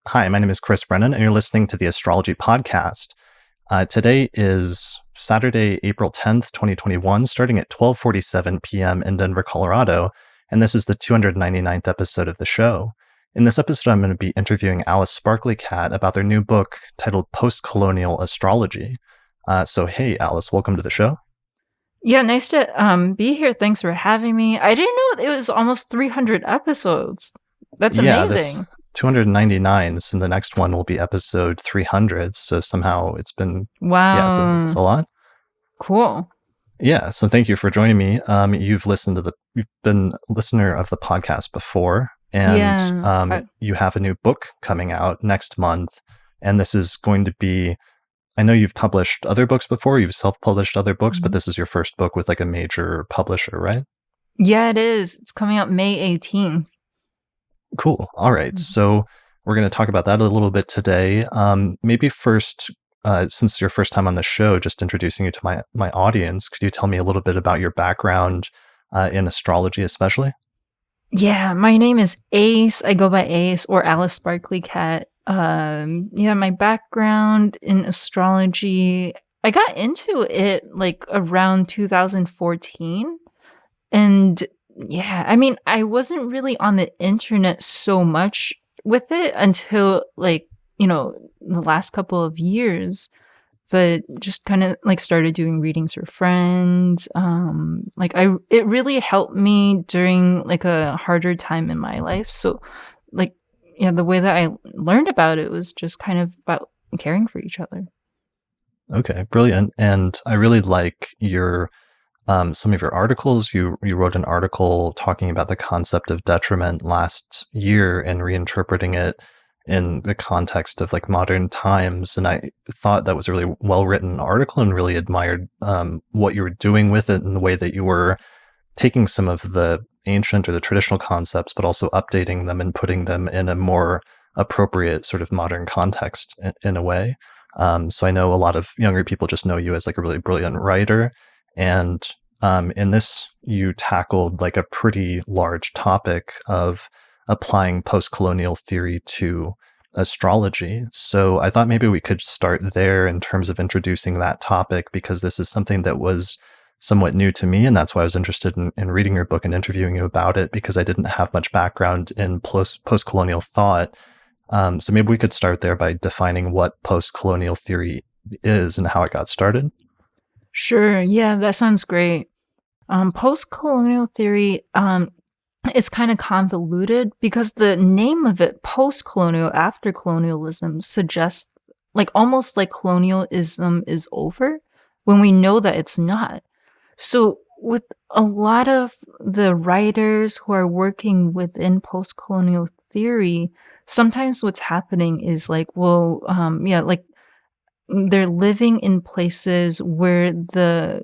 Hi, my name is Chris Brennan, and you're listening to the Astrology Podcast. Today is Saturday, April 10th, 2021, starting at 12:47 p.m. in Denver, Colorado, and this is the 299th episode of the show. In this episode, I'm going to be interviewing Alice Sparkly Cat about their new book titled Postcolonial Astrology. Hey, Alice, welcome to the show. Yeah, nice to be here. Thanks for having me. I didn't know it was almost 300 episodes. That's Yeah, this amazing. 299, and the next one will be episode 300. So somehow it's been, yeah, it's Wow. a lot. Cool. Yeah, so thank you for joining me. You've been a listener of the podcast before, and Yeah. you have a new book coming out next month. And this is going to be, I know you've published other books before, you've self-published other books, but Mhm. this is your first book with like a major publisher, right? Yeah, it is. It's coming out May 18th. Cool. All right. Mhm. So we're going to talk about that a little bit today. Maybe first, since it's your first time on the show, just introducing you to my audience, could you tell me a little bit about your background in astrology, especially? Yeah, my name is Ace. I go by Ace or Alice Sparkly Cat. Yeah, my background in astrology, I got into it like around 2014. And yeah, I mean, I wasn't really on the internet so much with it until the last couple of years, but just kind of like started doing readings for friends. It really helped me during like a harder time in my life. So like yeah, the way that I learned about it was just kind of about caring for each other. Okay, brilliant. And I really like your some of your articles. You wrote an article talking about the concept of detriment last year and reinterpreting it in the context of like modern times. And I thought that was a really well written article and really admired what you were doing with it and the way that you were taking some of the ancient or the traditional concepts, but also updating them and putting them in a more appropriate sort of modern context in a way. So I know a lot of younger people just know you as like a really brilliant writer. And in this, you tackled like a pretty large topic of applying post-colonial theory to astrology. So I thought maybe we could start there in terms of introducing that topic, because this is something that was somewhat new to me. And that's why I was interested in reading your book and interviewing you about it, because I didn't have much background in post-colonial thought. So maybe we could start there by defining what post-colonial theory is and how it got started. Sure. Yeah, that sounds great. Post-colonial theory, it's kind of convoluted because the name of it, post-colonial, after colonialism, suggests like almost like colonialism is over when we know that it's not. So, with a lot of the writers who are working within post-colonial theory, sometimes what's happening is like, well, yeah, like they're living in places where the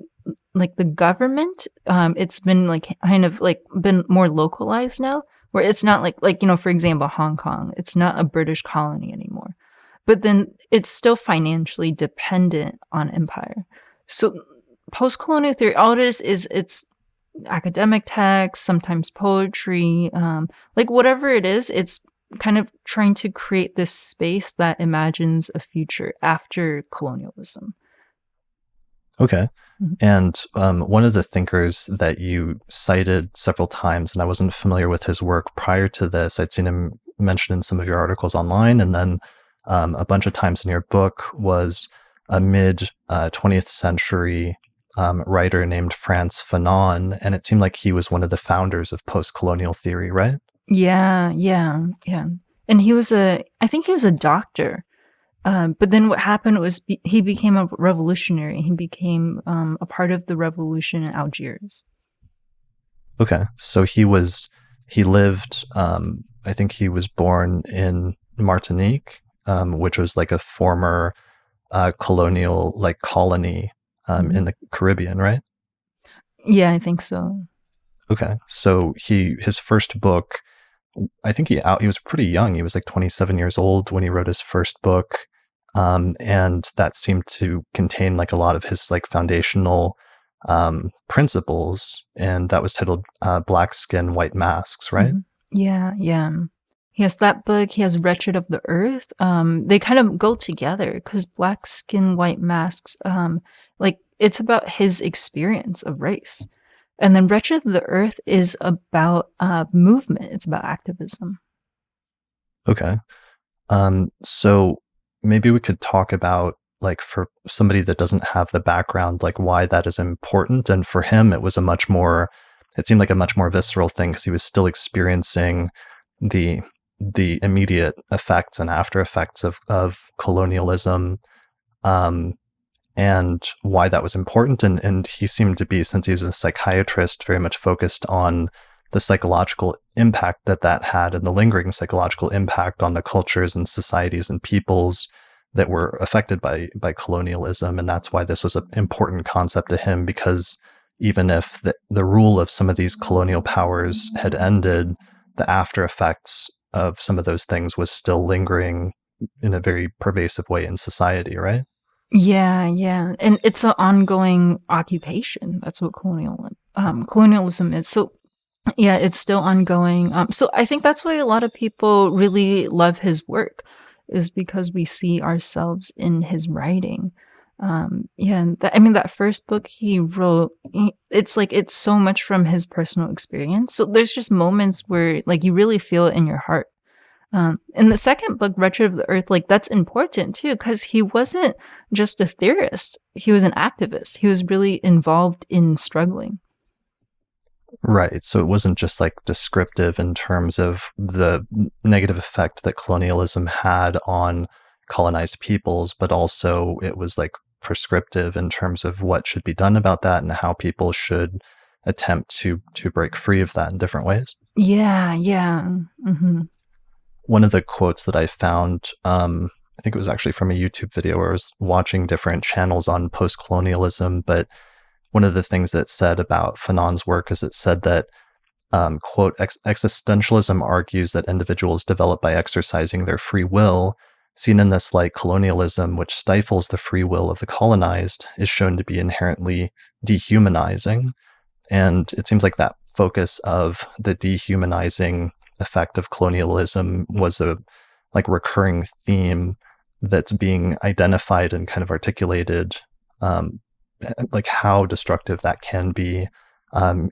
government, it's been, like, kind of, like, been more localized now, where it's not for example, Hong Kong, it's not a British colony anymore, but then it's still financially dependent on empire. So, post-colonial theory, all it is it's academic text, sometimes poetry, like, whatever it is, it's kind of trying to create this space that imagines a future after colonialism. Okay. Mhm. And one of the thinkers that you cited several times, and I wasn't familiar with his work prior to this, I'd seen him mentioned in some of your articles online, and then a bunch of times in your book, was a mid 20th century writer named Frantz Fanon. And it seemed like he was one of the founders of post colonial theory, right? Yeah, yeah, yeah. And I think he was a doctor. But then what happened was he became a revolutionary. He became a part of the revolution in Algiers. Okay. So he lived, I think he was born in Martinique, which was like a former colonial like colony Mhm. in the Caribbean, right? Yeah, I think so. Okay. So his first book, I think he was pretty young. He was like 27 years old when he wrote his first book. And that seemed to contain like a lot of his like foundational principles. And that was titled Black Skin, White Masks, right? Mhm. Yeah, yeah. He has that book, he has Wretched of the Earth. They kind of go together because Black Skin, White Masks, like, it's about his experience of race. And then Wretched of the Earth is about movement, it's about activism. Okay. So maybe we could talk about, like, for somebody that doesn't have the background, like, why that is important. And for him, it seemed like a much more visceral thing because he was still experiencing the the immediate effects and after effects of colonialism, um, and why that was important. And he seemed to be, since he was a psychiatrist, very much focused on the psychological impact that that had and the lingering psychological impact on the cultures and societies and peoples that were affected by colonialism. And that's why this was an important concept to him, because even if the rule of some of these colonial powers had ended, the after effects of some of those things was still lingering in a very pervasive way in society, right? Yeah, yeah, and it's an ongoing occupation. That's what colonialism is. So, yeah, it's still ongoing. So I think that's why a lot of people really love his work, is because we see ourselves in his writing. Yeah, and I mean, that first book he wrote, it's like it's so much from his personal experience. So there's just moments where like you really feel it in your heart. In the second book, Wretched of the Earth, like that's important too, because he wasn't just a theorist; he was an activist. He was really involved in struggling. Right. So it wasn't just like descriptive in terms of the negative effect that colonialism had on colonized peoples, but also it was like prescriptive in terms of what should be done about that and how people should attempt to break free of that in different ways. Yeah, yeah. Hmm. One of the quotes that I found, I think it was actually from a YouTube video where I was watching different channels on post-colonialism, but one of the things that said about Fanon's work is it said that, quote, existentialism argues that individuals develop by exercising their free will. Seen in this light, colonialism, which stifles the free will of the colonized, is shown to be inherently dehumanizing. And it seems like that focus of the dehumanizing effect of colonialism was a like recurring theme that's being identified and kind of articulated, um, like how destructive that can be,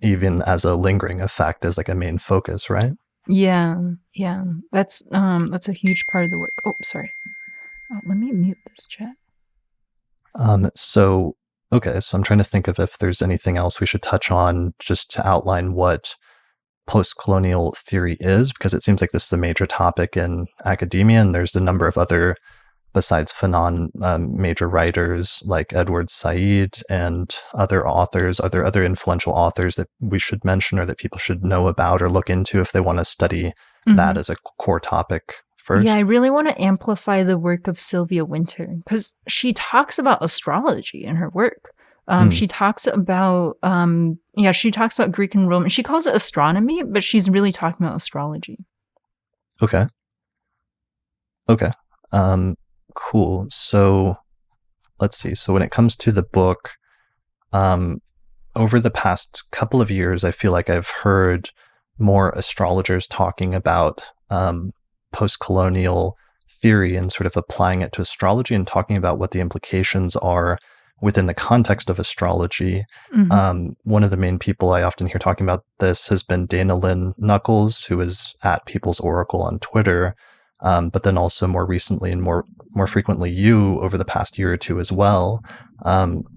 even as a lingering effect, as like a main focus, right? Yeah, yeah. That's a huge part of the work. Oh, sorry. Oh, let me mute this chat. So, okay, so I'm trying to think of if there's anything else we should touch on just to outline what post-colonial theory is, because it seems like this is a major topic in academia, and there's a number of other, besides Fanon, major writers like Edward Said and other authors. Are there other influential authors that we should mention or that people should know about or look into if they want to study that Mhm. as a core topic Yeah, I first? really want to amplify the work of Sylvia Wynter because she talks about astrology in her work. Hmm. She talks about yeah, she talks about Greek and Roman. She calls it astronomy, but she's really talking about astrology. Okay. Okay. Um, cool. So let's see. So when it comes to the book, um, over the past couple of years, I feel like I've heard more astrologers talking about, post-colonial theory and sort of applying it to astrology and talking about what the implications are within the context of astrology. Mhm. One of the main people I often hear talking about this has been Dana Lynn Knuckles, who is at People's Oracle on Twitter, but then also more recently and more frequently you over the past year or two as well.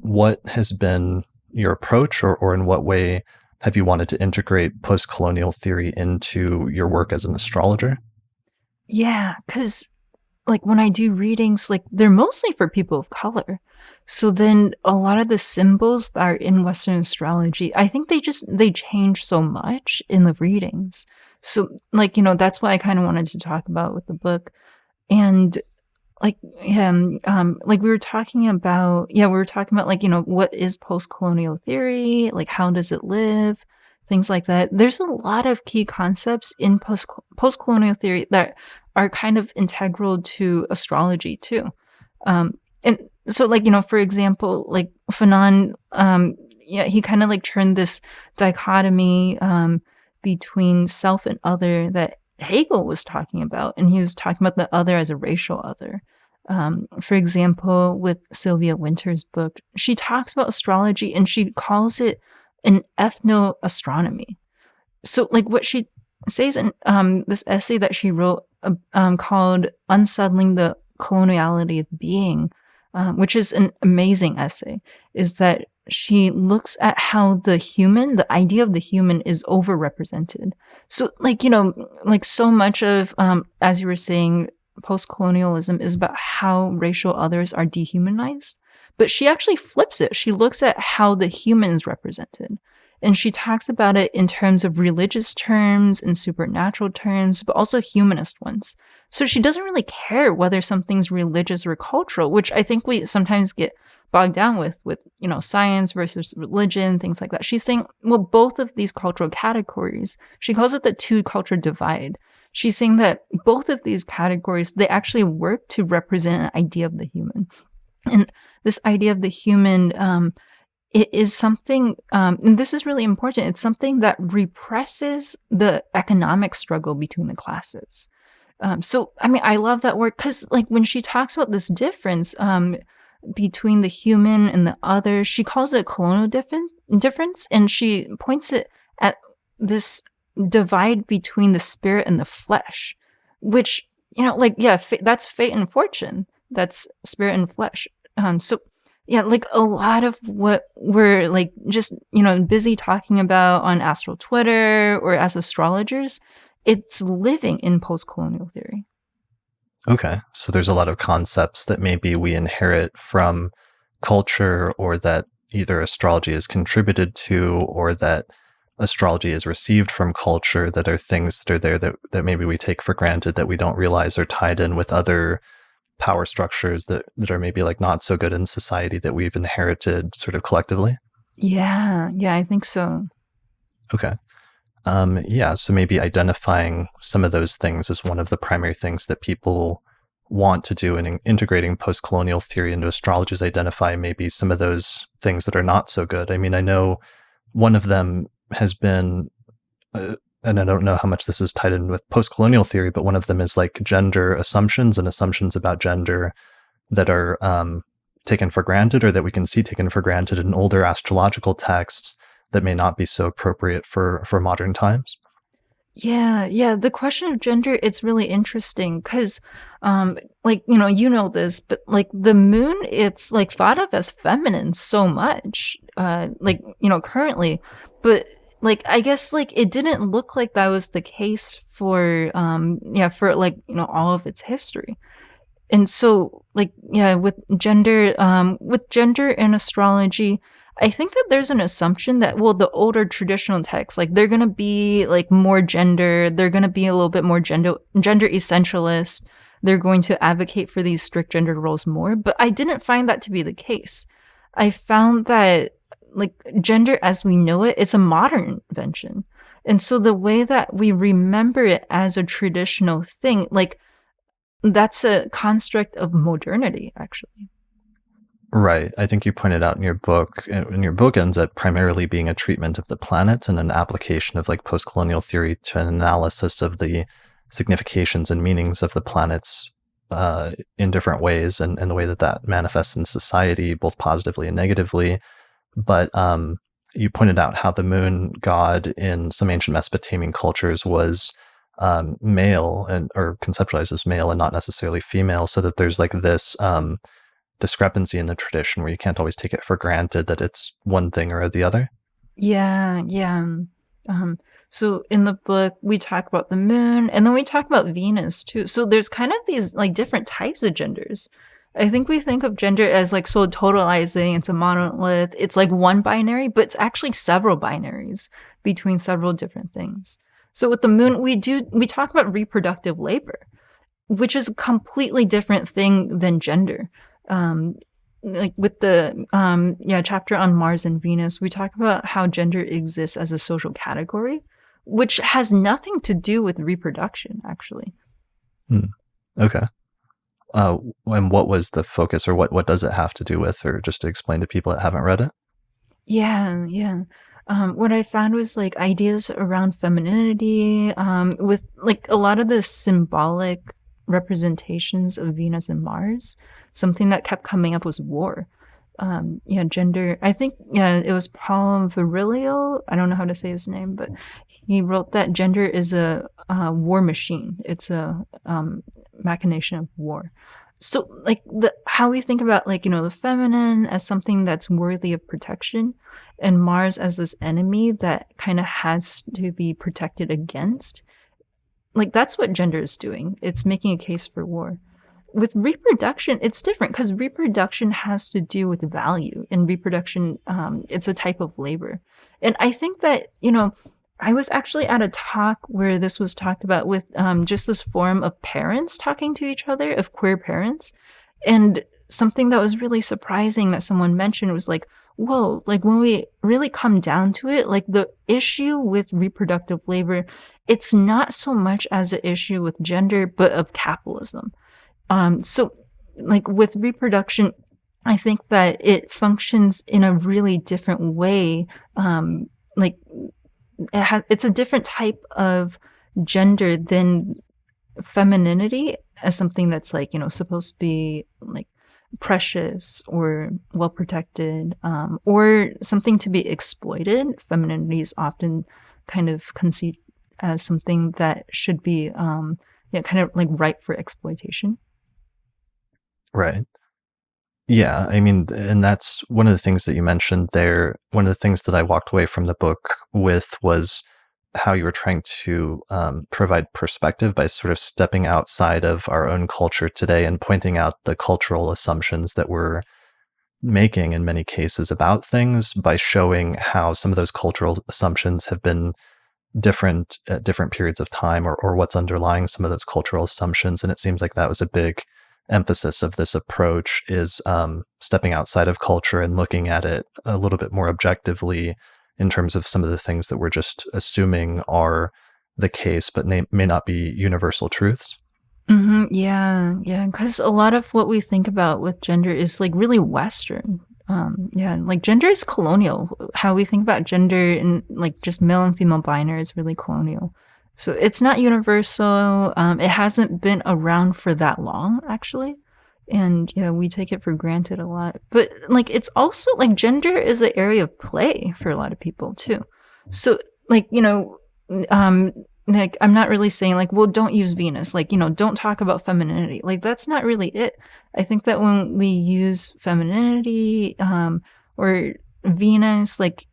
What has been your approach, or in what way have you wanted to integrate post-colonial theory into your work as an astrologer? Yeah, because like when I do readings, like they're mostly for people of color. So then a lot of the symbols that are in Western astrology, I think they change so much in the readings. So like, that's why I kind of wanted to talk about with the book. And like, like we were talking about, yeah, we were talking about like, what is post-colonial theory? Like, how does it live? Things like that. There's a lot of key concepts in post-colonial theory that are kind of integral to astrology too. And so, like, for example, like Fanon, yeah, he kind of like turned this dichotomy between self and other that Hegel was talking about, and he was talking about the other as a racial other. For example, with Sylvia Wynter's book, she talks about astrology and she calls it an ethno-astronomy. So, like, what she says in this essay that she wrote called Unsettling the Coloniality of Being, which is an amazing essay, is that she looks at how the idea of the human is overrepresented. So, like, like so much of, as you were saying, post-colonialism is about how racial others are dehumanized. But she actually flips it. She looks at how the human is represented. And she talks about it in terms of religious terms and supernatural terms, but also humanist ones. So she doesn't really care whether something's religious or cultural, which I think we sometimes get bogged down with science versus religion, things like that. She's saying, well, both of these cultural categories, she calls it the two culture divide. She's saying that both of these categories, they actually work to represent an idea of the human. And this idea of the human, it is something, and this is really important, it's something that represses the economic struggle between the classes. So, I mean, I love that word because, like, when she talks about this difference between the human and the other, she calls it a colonial difference, and she points it at this divide between the spirit and the flesh, which, that's fate and fortune. That's spirit and flesh. So yeah, like a lot of what we're like just, busy talking about on astral Twitter or as astrologers, it's living in post-colonial theory. Okay. So there's a lot of concepts that maybe we inherit from culture, or that either astrology has contributed to, or that astrology is received from culture, that are things that are there that maybe we take for granted, that we don't realize are tied in with other power structures that are maybe like not so good in society, that we've inherited sort of collectively. Yeah, I think so. Okay. Yeah, so maybe identifying some of those things is one of the primary things that people want to do in integrating post-colonial theory into astrology, is identify maybe some of those things that are not so good. I mean, I know one of them has been, and I don't know how much this is tied in with post-colonial theory, but one of them is like gender assumptions and assumptions about gender that are taken for granted, or that we can see taken for granted in older astrological texts that may not be so appropriate for modern times. Yeah. The question of gender, it's really interesting because, this, but like the moon, it's like thought of as feminine so much, currently, but like I guess like it didn't look like that was the case for, all of its history. And so, with gender in astrology, I think that there's an assumption that, well, the older traditional texts, like they're gonna be like more gender, they're gonna be a little bit more gender essentialist. They're going to advocate for these strict gender roles more, but I didn't find that to be the case. I found that like gender as we know it, it's a modern invention. And so the way that we remember it as a traditional thing, like that's a construct of modernity, actually. Right. I think you pointed out in your book, and your book ends up primarily being a treatment of the planet and an application of like post-colonial theory to an analysis of the significations and meanings of the planets in different ways, and the way that that manifests in society, both positively and negatively. But you pointed out how the moon god in some ancient Mesopotamian cultures was male, or conceptualized as male and not necessarily female, so that there's like this discrepancy in the tradition where you can't always take it for granted that it's one thing or the other. Yeah. So in the book, we talk about the moon and then we talk about Venus too. So there's kind of these like different types of genders. I think we think of gender as like so totalizing, it's a monolith, it's like one binary, but it's actually several binaries between several different things. So with the moon, we talk about reproductive labor, which is a completely different thing than gender. Like with the chapter on Mars and Venus, we talk about how gender exists as a social category, which has nothing to do with reproduction, actually. Okay. And what was the focus, or what does it have to do with, or just to explain to people that haven't read it? Yeah. What I found was like ideas around femininity, with like a lot of the symbolic representations of Venus and Mars. Something that kept coming up was war. Yeah, gender. I think, yeah, it was Paul Virilio. I don't know how to say his name, but he wrote that gender is a war machine. It's a machination of war. So, like the how we think about like the feminine as something that's worthy of protection, and Mars as this enemy that kind of has to be protected against. Like that's what gender is doing. It's making a case for war. With reproduction, it's different because reproduction has to do with value. And reproduction, it's a type of labor. And I think that, I was actually at a talk where this was talked about with just this forum of parents talking to each other, of queer parents. And something that was really surprising that someone mentioned was like, whoa, like when we really come down to it, like the issue with reproductive labor, it's not so much as an issue with gender, but of capitalism. So like with reproduction, I think that it functions in a really different way. Like it's a different type of gender than femininity as something that's like, supposed to be like precious or well protected, or something to be exploited. Femininity is often kind of conceived as something that should be, yeah, kind of like ripe for exploitation. Right. Yeah, I mean, and that's one of the things that you mentioned there. One of the things that I walked away from the book with was how you were trying to provide perspective by sort of stepping outside of our own culture today and pointing out the cultural assumptions that we're making in many cases about things by showing how some of those cultural assumptions have been different at different periods of time, or what's underlying some of those cultural assumptions. And it seems like that was a big emphasis of this approach is stepping outside of culture and looking at it a little bit more objectively in terms of some of the things that we're just assuming are the case, but may not be universal truths. Yeah, yeah, because a lot of what we think about with gender is like really Western. Yeah, like gender is colonial. How we think about gender and like just male and female binary is really colonial. So it's not universal. It hasn't been around for that long, actually. And yeah, we take it for granted a lot. But like it's also like gender is an area of play for a lot of people too. So like, um like I'm not really saying like, well, don't use Venus, like, don't talk about femininity, like that's not really it. I think that when we use femininity, or Venus, like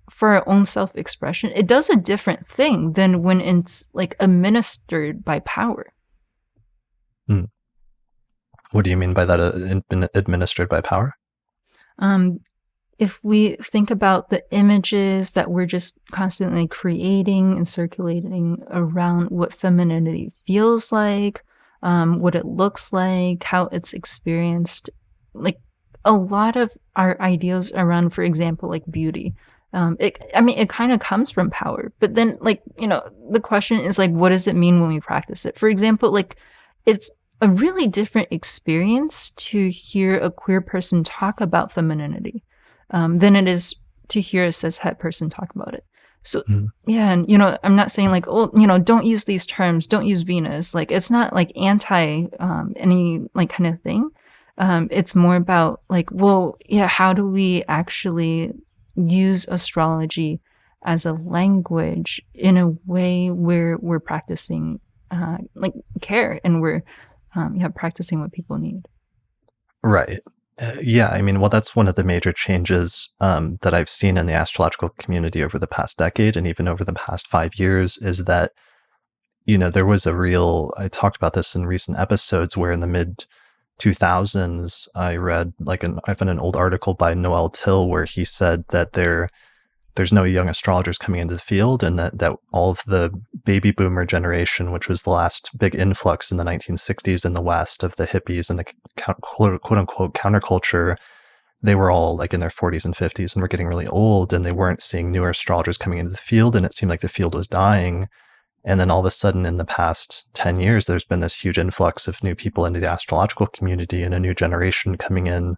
for our own self-expression, it does a different thing than when it's like administered by power. Hmm. What do you mean by that? Administered by power? um if we think about the images that we're just constantly creating and circulating around what femininity feels like, what it looks like, how it's experienced, like a lot of our ideas around, for example, like beauty, I mean, it kind of comes from power, but then, like, the question is like, what does it mean when we practice it? For example, like, it's a really different experience to hear a queer person talk about femininity, than it is to hear a cishet person talk about it. So Hmm. yeah, and I'm not saying like, oh, don't use these terms, don't use Venus. Like it's not like anti any like kind of thing. It's more about like, well, yeah, how do we actually use astrology as a language in a way where we're practicing like care, and we're yeah, practicing what people need. Right. Yeah, I mean, well, that's one of the major changes that I've seen in the astrological community over the past decade and even over the past 5 years is that, there was a real, I talked about this in recent episodes where in the mid 2000s, I read I found an old article by Noel Till where he said that there's no young astrologers coming into the field, and that all of the baby boomer generation, which was the last big influx in the 1960s in the West of the hippies and the quote unquote counterculture, they were all like in their 40s and 50s and were getting really old, and they weren't seeing newer astrologers coming into the field, and it seemed like the field was dying. And then all of a sudden in the past 10 years, there's been this huge influx of new people into the astrological community and a new generation coming in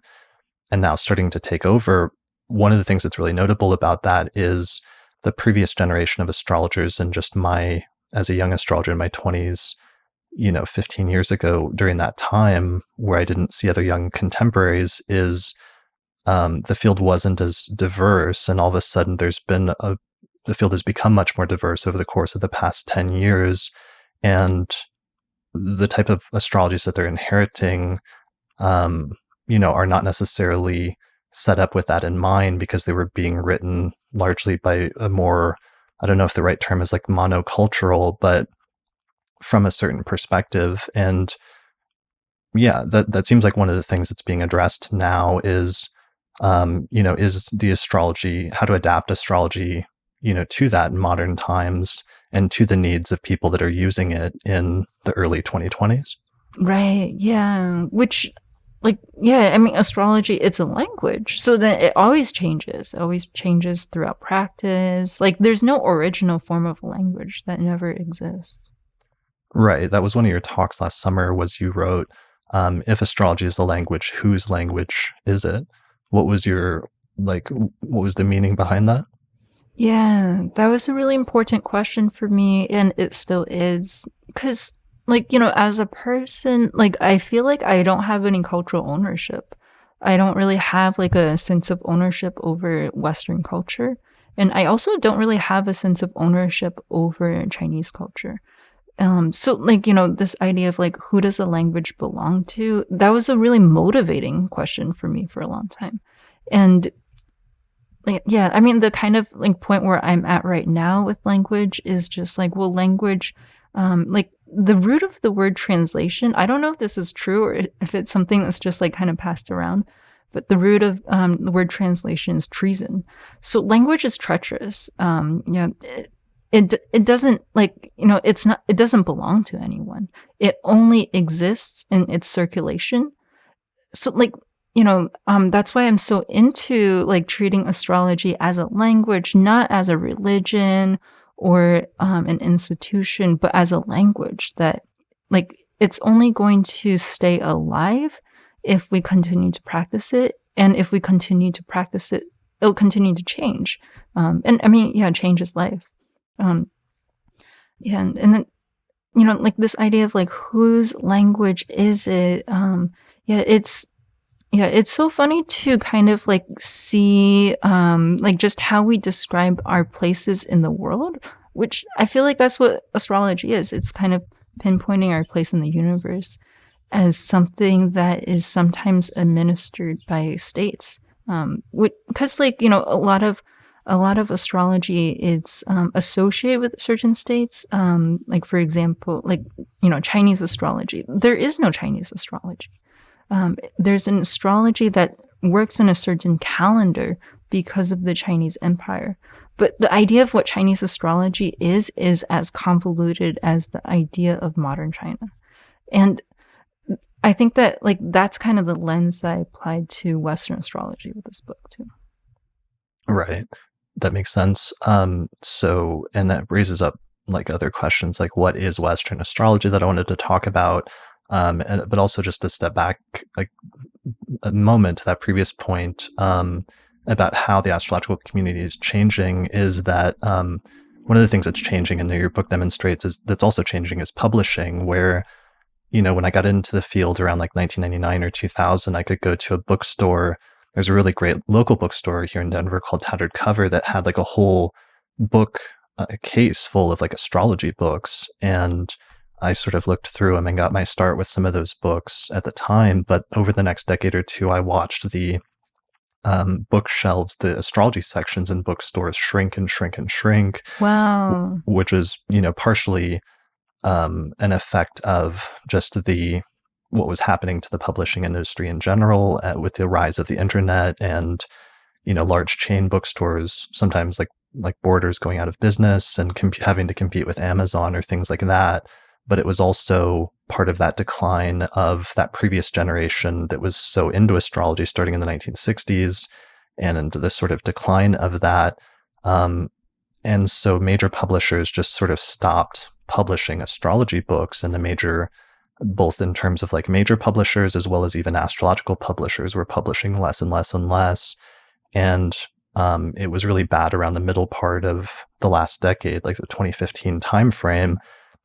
and now starting to take over. one of the things that's really notable about that is the previous generation of astrologers, and just as a young astrologer in my 20s, 15 years ago, during that time where I didn't see other young contemporaries, is the field wasn't as diverse. And all of a sudden the field has become much more diverse over the course of the past 10 years. And the type of astrologies that they're inheriting, are not necessarily set up with that in mind, because they were being written largely by a more, I don't know if the right term is like monocultural, but from a certain perspective. And yeah, that seems like one of the things that's being addressed now is, is the astrology, how to adapt astrology, to that in modern times and to the needs of people that are using it in the early 2020s. Right. Yeah. Which, like, yeah, I mean, astrology, it's a language. So then it always changes throughout practice. Like, there's no original form of language that never exists. Right. That was one of your talks last summer, was you wrote, if astrology is a language, whose language is it? What was what was the meaning behind that? Yeah, that was a really important question for me, and it still is. Because, like, as a person, like, I feel like I don't have any cultural ownership. I don't really have, like, a sense of ownership over Western culture. And I also don't really have a sense of ownership over Chinese culture. So, like, this idea of, like, who does a language belong to? That was a really motivating question for me for a long time. And like, yeah, I mean, the kind of like point where I'm at right now with language is just like, well, language, like the root of the word translation, I don't know if this is true or if it's something that's just like kind of passed around, but the root of the word translation is treason. So language is treacherous. It doesn't, like, it doesn't belong to anyone. It only exists in its circulation. So, like, that's why I'm so into like treating astrology as a language, not as a religion or an institution, but as a language that, like, it's only going to stay alive if we continue to practice it. And if we continue to practice it, it'll continue to change. And I mean, yeah, change is life. Um, yeah, and then, like this idea of like whose language is it? Yeah, it's so funny to kind of like see like just how we describe our places in the world, which I feel like that's what astrology is. It's kind of pinpointing our place in the universe as something that is sometimes administered by states. Because like, a lot of astrology is associated with certain states. Like for example, like, Chinese astrology. There is no Chinese astrology. There's an astrology that works in a certain calendar because of the Chinese Empire. But the idea of what Chinese astrology is as convoluted as the idea of modern China. And I think that, like, that's kind of the lens that I applied to Western astrology with this book, too. Right. That makes sense. And that raises up like other questions, like what is Western astrology, that I wanted to talk about. But also just to step back like a moment to that previous point, about how the astrological community is changing, is that one of the things that's changing, and that your book demonstrates, is that's also changing, is publishing, where, when I got into the field around like 1999 or 2000, I could go to a bookstore. There's a really great local bookstore here in Denver called Tattered Cover that had like a whole book case full of like astrology books. And I sort of looked through them and got my start with some of those books at the time. But over the next decade or two, I watched the bookshelves, the astrology sections in bookstores shrink and shrink and shrink, Wow. which is, partially an effect of just what was happening to the publishing industry in general, with the rise of the internet and, large chain bookstores, sometimes like Borders going out of business and having to compete with Amazon or things like that. But it was also part of that decline of that previous generation that was so into astrology starting in the 1960s, and into this sort of decline of that. And so major publishers just sort of stopped publishing astrology books, and both in terms of like major publishers as well as even astrological publishers were publishing less and less and less. and it was really bad around the middle part of the last decade, like the 2015 timeframe.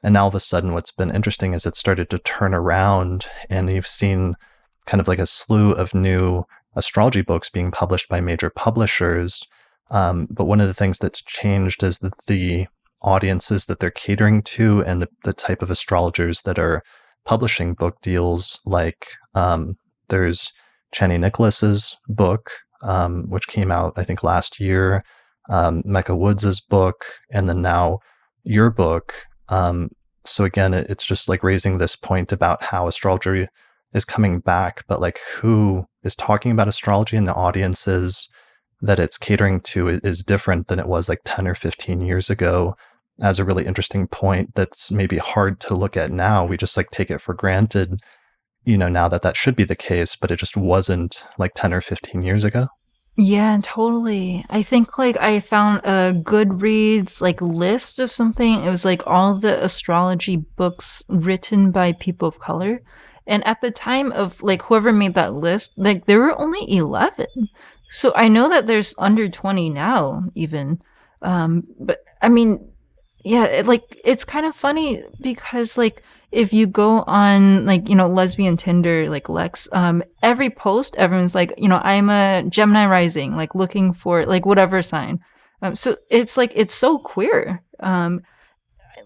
And now all of a sudden, what's been interesting is it started to turn around, and you've seen kind of like a slew of new astrology books being published by major publishers. But one of the things that's changed is that the audiences that they're catering to and the type of astrologers that are publishing book deals, like there's Channy Nicholas's book, which came out, I think, last year, Mecca Woods's book, and then now your book. So again, it's just like raising this point about how astrology is coming back, but like who is talking about astrology and the audiences that it's catering to is different than it was like 10 or 15 years ago, as a really interesting point that's maybe hard to look at now. We just like take it for granted, now that should be the case, but it just wasn't like 10 or 15 years ago. Yeah, totally. I think like I found a Goodreads like list of something. It was like all the astrology books written by people of color. And at the time of like whoever made that list, like there were only 11. So I know that there's under 20 now even. But I mean, yeah, it's kind of funny because like if you go on like, lesbian Tinder, like Lex, every post, everyone's like, I'm a Gemini rising, like looking for like whatever sign. So it's like, it's so queer.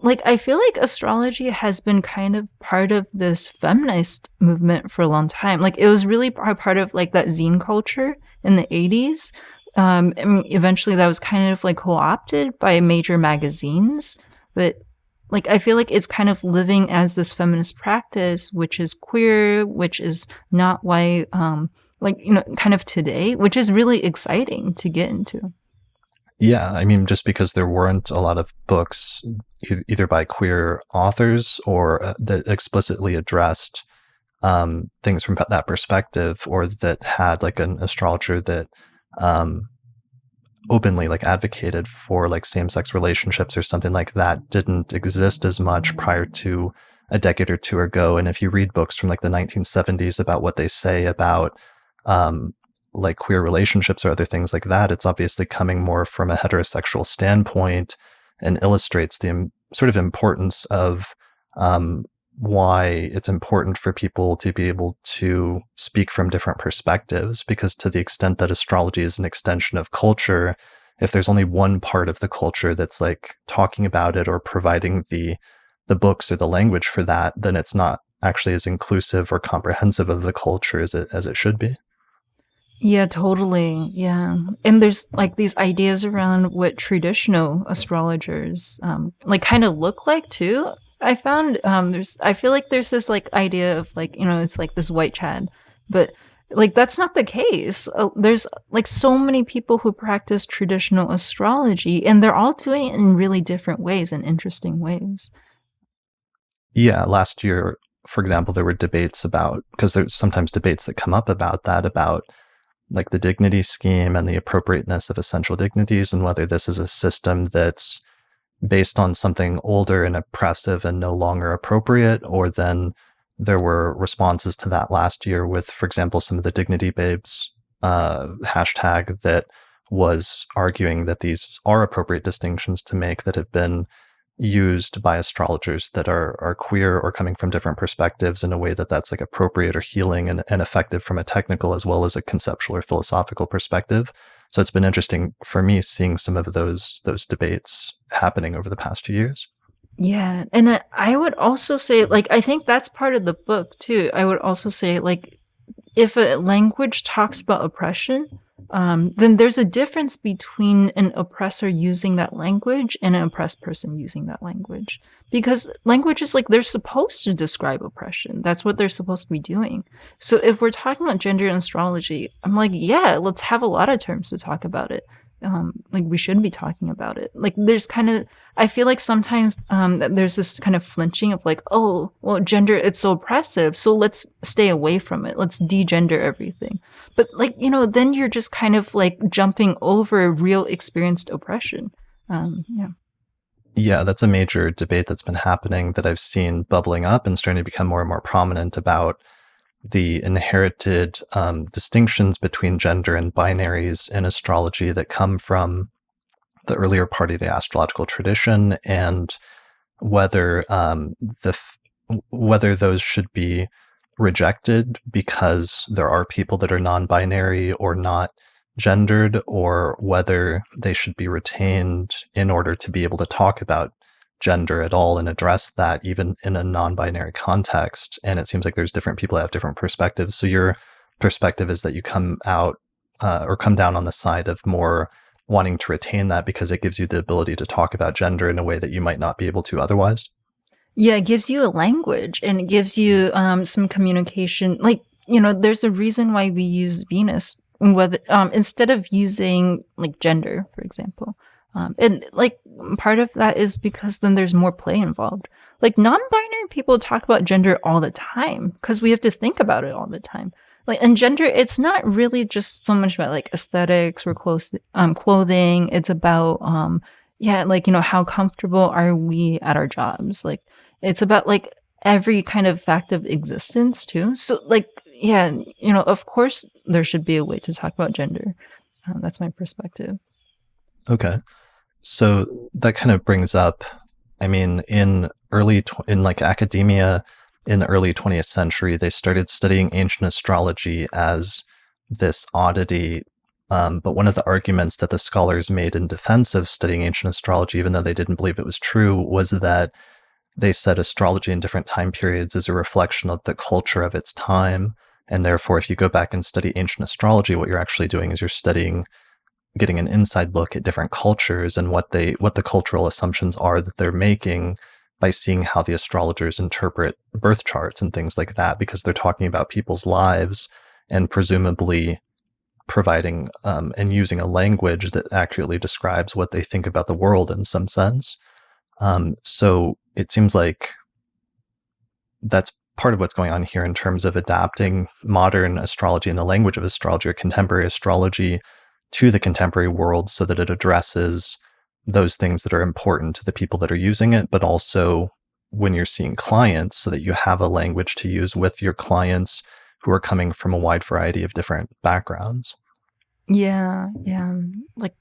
Like I feel like astrology has been kind of part of this feminist movement for a long time. Like it was really part of like that zine culture in the 80s. I mean, eventually that was kind of like co-opted by major magazines, but like I feel like it's kind of living as this feminist practice, which is queer, which is not white, like kind of today, which is really exciting to get into. Yeah, I mean, just because there weren't a lot of books either by queer authors or that explicitly addressed things from that perspective, or that had like an astrologer that um, openly like advocated for like same-sex relationships or something like that, didn't exist as much prior to a decade or two ago. And if you read books from like the 1970s about what they say about like queer relationships or other things like that, it's obviously coming more from a heterosexual standpoint, and illustrates the sort of importance of why it's important for people to be able to speak from different perspectives. Because to the extent that astrology is an extension of culture, if there's only one part of the culture that's like talking about it or providing the books or the language for that, then it's not actually as inclusive or comprehensive of the culture as it should be. Yeah, totally. Yeah. And there's like these ideas around what traditional astrologers like kind of look like too. I found I feel like there's this like idea of like, it's like this white Chad, but like that's not the case. There's like so many people who practice traditional astrology, and they're all doing it in really different ways and interesting ways. Yeah, last year, for example, there were debates about, because there's sometimes debates that come up about that, about like the dignity scheme and the appropriateness of essential dignities, and whether this is a system that's based on something older and oppressive and no longer appropriate. Or then there were responses to that last year with, for example, some of the Dignity Babes hashtag that was arguing that these are appropriate distinctions to make that have been used by astrologers that are queer or coming from different perspectives in a way that's like appropriate or healing and effective from a technical as well as a conceptual or philosophical perspective. So it's been interesting for me seeing some of those debates happening over the past 2 years. Yeah, and I would also say like I think that's part of the book too. I would also say like if a language talks about oppression, then there's a difference between an oppressor using that language and an oppressed person using that language. Because language is like they're supposed to describe oppression. That's what they're supposed to be doing. So if we're talking about gender and astrology, I'm like, yeah, let's have a lot of terms to talk about it. Like we should be talking about it. Like there's kind of, I feel like sometimes there's this kind of flinching of like, oh, well, gender, it's so oppressive, so let's stay away from it. Let's degender everything. But like, then you're just kind of like jumping over real experienced oppression. Yeah. Yeah, that's a major debate that's been happening that I've seen bubbling up and starting to become more and more prominent about the inherited distinctions between gender and binaries in astrology that come from the earlier part of the astrological tradition, and whether whether those should be rejected because there are people that are non-binary or not gendered, or whether they should be retained in order to be able to talk about gender at all and address that even in a non-binary context. And it seems like there's different people that have different perspectives. So your perspective is that you come out or come down on the side of more wanting to retain that because it gives you the ability to talk about gender in a way that you might not be able to otherwise. Yeah, it gives you a language and it gives you some communication. Like, there's a reason why we use Venus, whether instead of using like gender, for example. And like part of that is because then there's more play involved. Like non-binary people talk about gender all the time because we have to think about it all the time. Like, and gender, it's not really just so much about like aesthetics or clothing. It's about yeah, like, how comfortable are we at our jobs? Like, it's about like every kind of fact of existence too. So like, yeah, of course there should be a way to talk about gender. That's my perspective. Okay. So that kind of brings up, I mean, in like academia in the early 20th century, they started studying ancient astrology as this oddity. But one of the arguments that the scholars made in defense of studying ancient astrology, even though they didn't believe it was true, was that they said astrology in different time periods is a reflection of the culture of its time. And therefore, if you go back and study ancient astrology, what you're actually doing is you're getting an inside look at different cultures and what the cultural assumptions are that they're making by seeing how the astrologers interpret birth charts and things like that, because they're talking about people's lives and presumably providing and using a language that accurately describes what they think about the world in some sense. So it seems like that's part of what's going on here in terms of adapting modern astrology and the language of astrology or contemporary astrology to the contemporary world so that it addresses those things that are important to the people that are using it, but also when you're seeing clients so that you have a language to use with your clients who are coming from a wide variety of different backgrounds. Yeah, yeah. Like,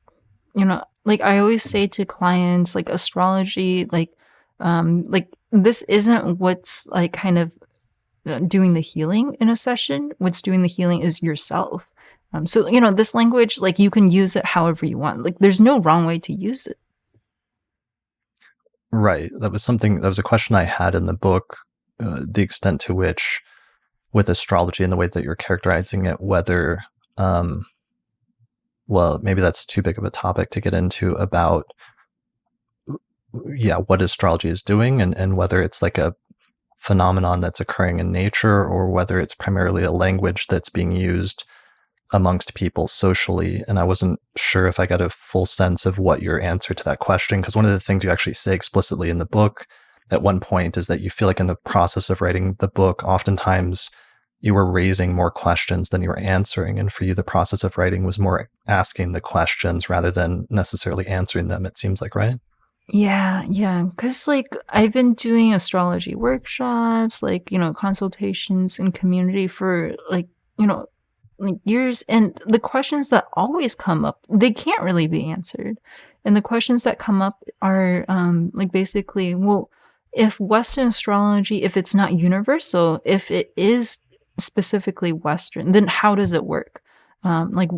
like I always say to clients, like astrology, like this isn't what's like kind of doing the healing in a session. What's doing the healing is yourself. So, this language, like you can use it however you want. Like there's no wrong way to use it. Right. That was a question I had in the book, the extent to which with astrology and the way that you're characterizing it, whether, well, maybe that's too big of a topic to get into about, yeah, what astrology is doing and whether it's like a phenomenon that's occurring in nature or whether it's primarily a language that's being used amongst people socially. And I wasn't sure if I got a full sense of what your answer to that question, because one of the things you actually say explicitly in the book at one point is that you feel like in the process of writing the book, oftentimes you were raising more questions than you were answering. And for you, the process of writing was more asking the questions rather than necessarily answering them, it seems like, right? Yeah, yeah. Because, like, I've been doing astrology workshops, like, consultations in community for, you know, like years. And the questions that always come up, they can't really be answered. And the questions that come up are, like, basically, well, if Western astrology, if it's not universal, if it is specifically Western, then how does it work? Like,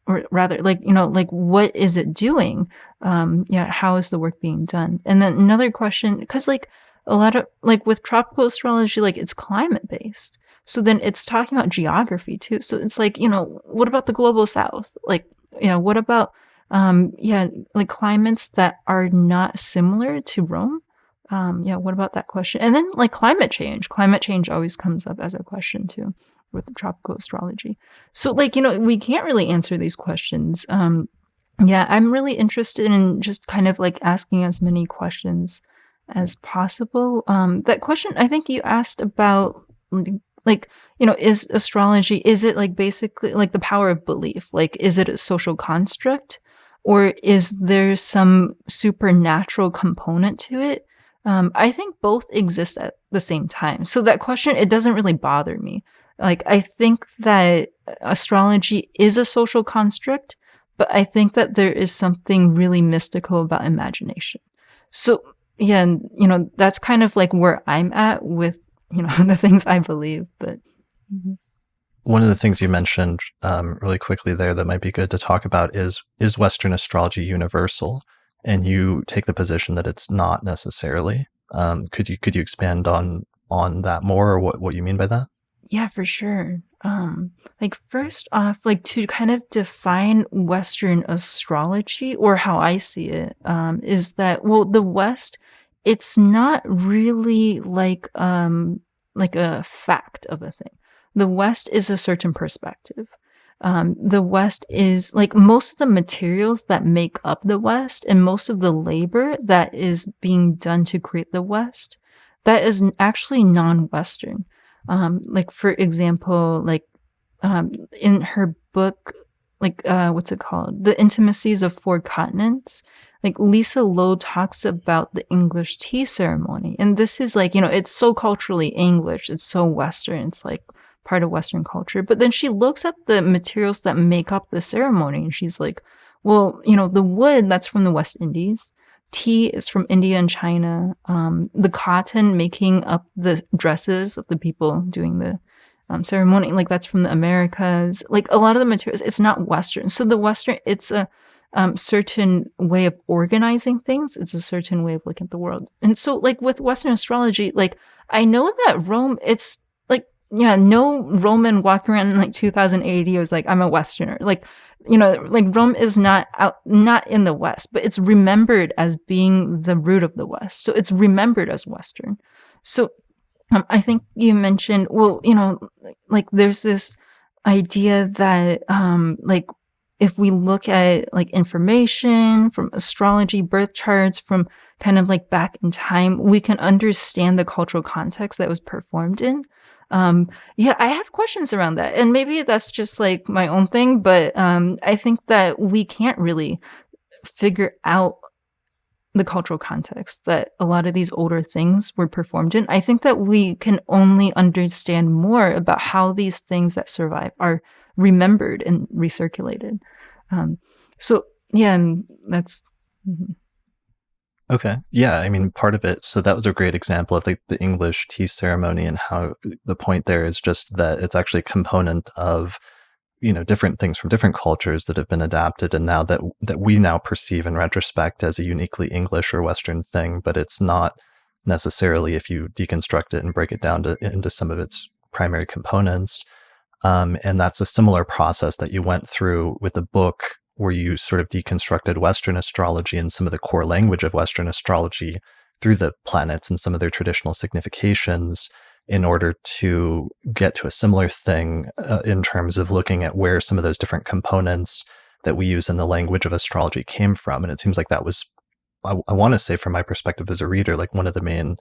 or rather, like, like, what is it doing? Yeah, how is the work being done? And then another question, because like a lot of like with tropical astrology, like it's climate based. So then it's talking about geography too. So it's like, what about the global south? Like, what about yeah, like climates that are not similar to Rome? Yeah, what about that question? And then like climate change. Climate change always comes up as a question too with tropical astrology. So like, we can't really answer these questions. Yeah, I'm really interested in just kind of like asking as many questions as possible. That question I think you asked about, like, is astrology, is it like basically like the power of belief? Like, is it a social construct or is there some supernatural component to it? I think both exist the same time. So that question, it doesn't really bother me. Like, I think that astrology is a social construct, but I think that there is something really mystical about imagination. So, yeah, and, that's kind of like where I'm at with, the things I believe. But mhm. One of the things you mentioned really quickly there that might be good to talk about is Western astrology universal? And you take the position that it's not necessarily. Could you expand on that more, or what you mean by that? Yeah, for sure. Like first off, like to kind of define Western astrology or how I see it, is that well, the West, it's not really like a fact of a thing. The West is a certain perspective. The West is like most of the materials that make up the West and most of the labor that is being done to create the West, that is actually non-Western. Like for example, like in her book, like what's it called? The Intimacies of Four Continents. Like Lisa Lowe talks about the English tea ceremony. And this is like, it's so culturally English, it's so Western, it's like part of Western culture. But then she looks at the materials that make up the ceremony and she's like, well, the wood, that's from the West Indies. Tea is from India and China. The cotton making up the dresses of the people doing the ceremony, like that's from the Americas. Like a lot of the materials, it's not Western. So the Western, it's a certain way of organizing things. It's a certain way of looking at the world. And so, like with Western astrology, like I know that Rome, it's like yeah, no Roman walking around in like 2080 was like I'm a Westerner. Like like Rome is not in the West, but it's remembered as being the root of the West. So it's remembered as Western. So I think you mentioned, well, like there's this idea that, like if we look at like information from astrology, birth charts, from kind of like back in time, we can understand the cultural context that was performed in. Yeah, I have questions around that. And maybe that's just like my own thing, but I think that we can't really figure out the cultural context that a lot of these older things were performed in. I think that we can only understand more about how these things that survive are remembered and recirculated. So yeah, and that's mhm. Okay. Yeah, I mean, part of it, so that was a great example of the English tea ceremony, and how the point there is just that it's actually a component of, different things from different cultures that have been adapted, and now that we now perceive in retrospect as a uniquely English or Western thing, but it's not necessarily if you deconstruct it and break it down into some of its primary components. And that's a similar process that you went through with the book, where you sort of deconstructed Western astrology and some of the core language of Western astrology through the planets and some of their traditional significations, in order to get to a similar thing in terms of looking at where some of those different components that we use in the language of astrology came from. And it seems like that was, I want to say from my perspective as a reader, like one of the main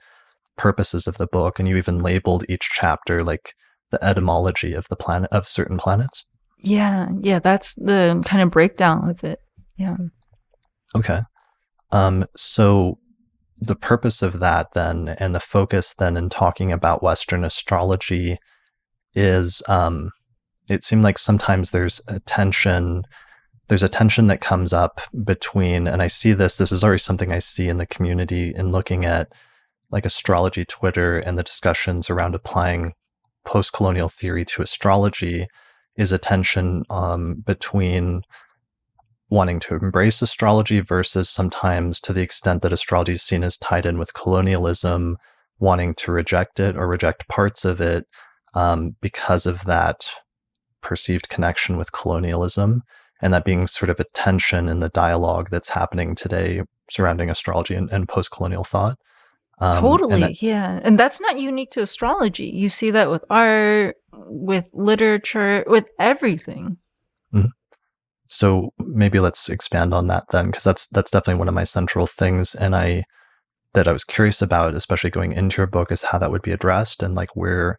purposes of the book. And you even labeled each chapter like the etymology of the planet, of certain planets. Yeah, that's the kind of breakdown of it. Yeah. Okay. So the purpose of that then, and the focus then in talking about Western astrology is, it seemed like sometimes there's a tension that comes up between, and I see this is already something I see in the community in looking at like astrology Twitter and the discussions around applying post-colonial theory to astrology, is a tension between wanting to embrace astrology versus sometimes, to the extent that astrology is seen as tied in with colonialism, wanting to reject it or reject parts of it because of that perceived connection with colonialism, and that being sort of a tension in the dialogue that's happening today surrounding astrology and post-colonial thought. And that, Totally, yeah, and that's not unique to astrology. You see that with art, with literature, with everything. mhm. So maybe let's expand on that then, because that's definitely one of my central things, and that I was curious about, especially going into your book, is how that would be addressed and like where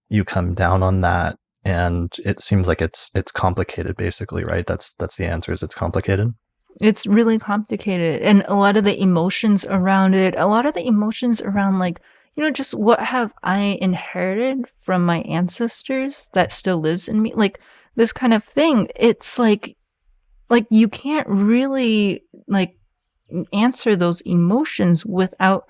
you come down on that. And it seems like it's complicated, basically, right? That's the answer, is it's complicated. It's really complicated, and a lot of the emotions around it, a lot of the emotions around like, just what have I inherited from my ancestors that still lives in me? Like this kind of thing. It's like you can't really like answer those emotions without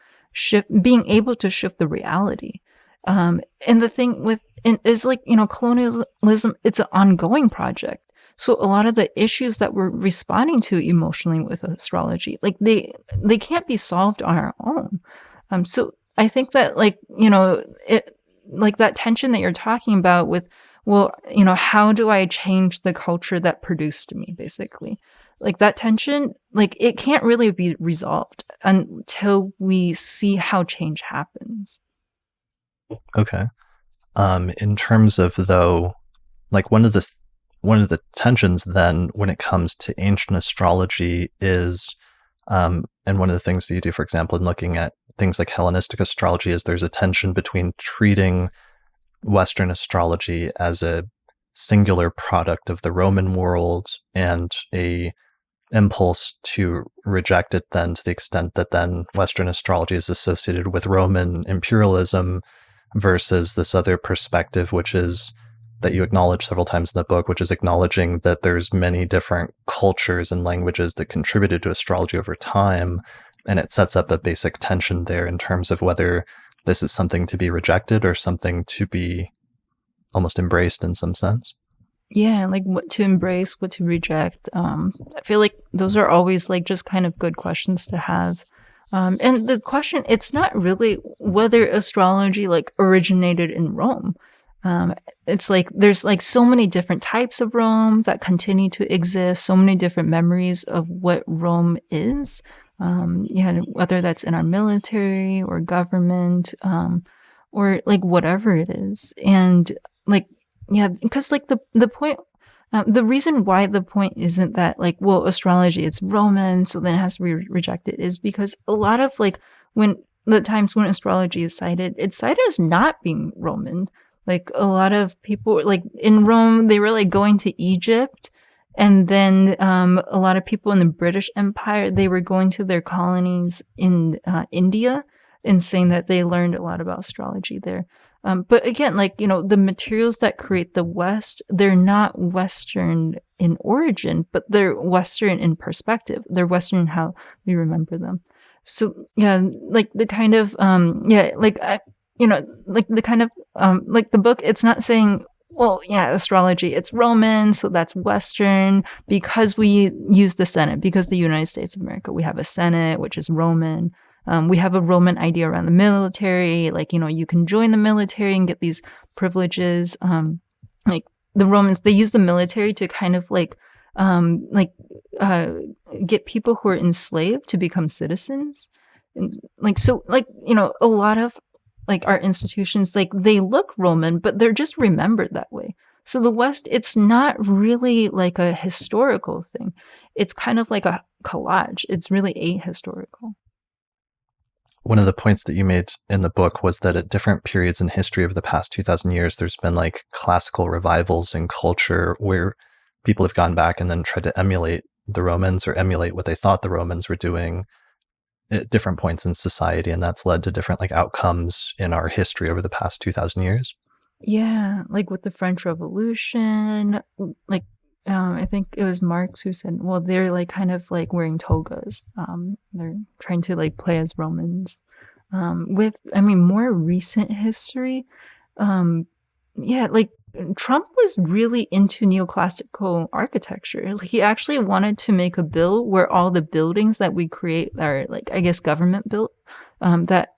being able to shift the reality. And the thing is like, colonialism, it's an ongoing project. So a lot of the issues that we're responding to emotionally with astrology, like they can't be solved on our own. So I think that it like that tension that you're talking about with, well, how do I change the culture that produced me, basically? Like that tension, like it can't really be resolved until we see how change happens. Okay. In terms of though, like one of the tensions then when it comes to ancient astrology is, and one of the things that you do, for example, in looking at things like Hellenistic astrology, is there's a tension between treating Western astrology as a singular product of the Roman world and a impulse to reject it then to the extent that then Western astrology is associated with Roman imperialism versus this other perspective, which is that you acknowledge several times in the book, which is acknowledging that there's many different cultures and languages that contributed to astrology over time. And it sets up a basic tension there in terms of whether this is something to be rejected or something to be almost embraced in some sense. Yeah, like what to embrace, what to reject. I feel like those are always like just kind of good questions to have. And the question, it's not really whether astrology like originated in Rome. Um, it's like there's like so many different types of Rome that continue to exist, so many different memories of what Rome is. Yeah, whether that's in our military or government, or like whatever it is. And like yeah, because like the point, the reason why the point isn't that like, well, astrology it's Roman, so then it has to be rejected, is because a lot of like when the times when astrology is cited, it's cited as not being Roman. Like a lot of people, like in Rome, they were like going to Egypt, and then a lot of people in the British Empire, they were going to their colonies in India and saying that they learned a lot about astrology there. But again, like, the materials that create the West, they're not Western in origin, but they're Western in perspective. They're Western in how we remember them. So yeah, like the kind of, yeah, like, like the kind of, like the book, it's not saying, well, yeah, astrology, it's Roman, so that's Western because we use the Senate, because the United States of America, we have a Senate, which is Roman. We have a Roman idea around the military, like, you can join the military and get these privileges. Like the Romans, they use the military to kind of like, uh, get people who are enslaved to become citizens. And like, so like, a lot of like our institutions, like they look Roman, but they're just remembered that way. So the West, it's not really like a historical thing. It's kind of like a collage. It's really ahistorical. One of the points that you made in the book was that at different periods in history over the past 2000 years, there's been like classical revivals in culture where people have gone back and then tried to emulate the Romans or emulate what they thought the Romans were doing at different points in society. And that's led to different like outcomes in our history over the past 2000 years. Yeah, like with the French Revolution, like I think it was Marx who said, well, they're like kind of like wearing togas. They're trying to like play as Romans. With I mean more recent history, um, yeah, like Trump was really into neoclassical architecture. Like, he actually wanted to make a bill where all the buildings that we create are like I guess government built, that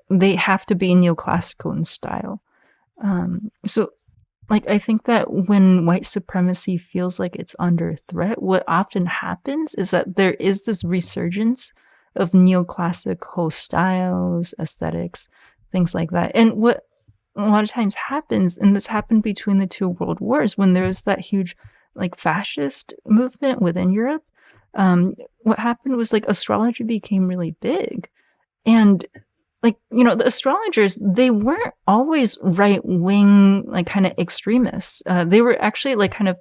they have to be neoclassical in style. So like I think that when white supremacy feels like it's under threat, what often happens is that there is this resurgence of neoclassical styles, aesthetics, things like that. And what a lot of times happens, and this happened between the two world wars when there was that huge like fascist movement within Europe. What happened was like astrology became really big. And like, the astrologers, they weren't always right wing, like kind of extremists. They were actually like kind of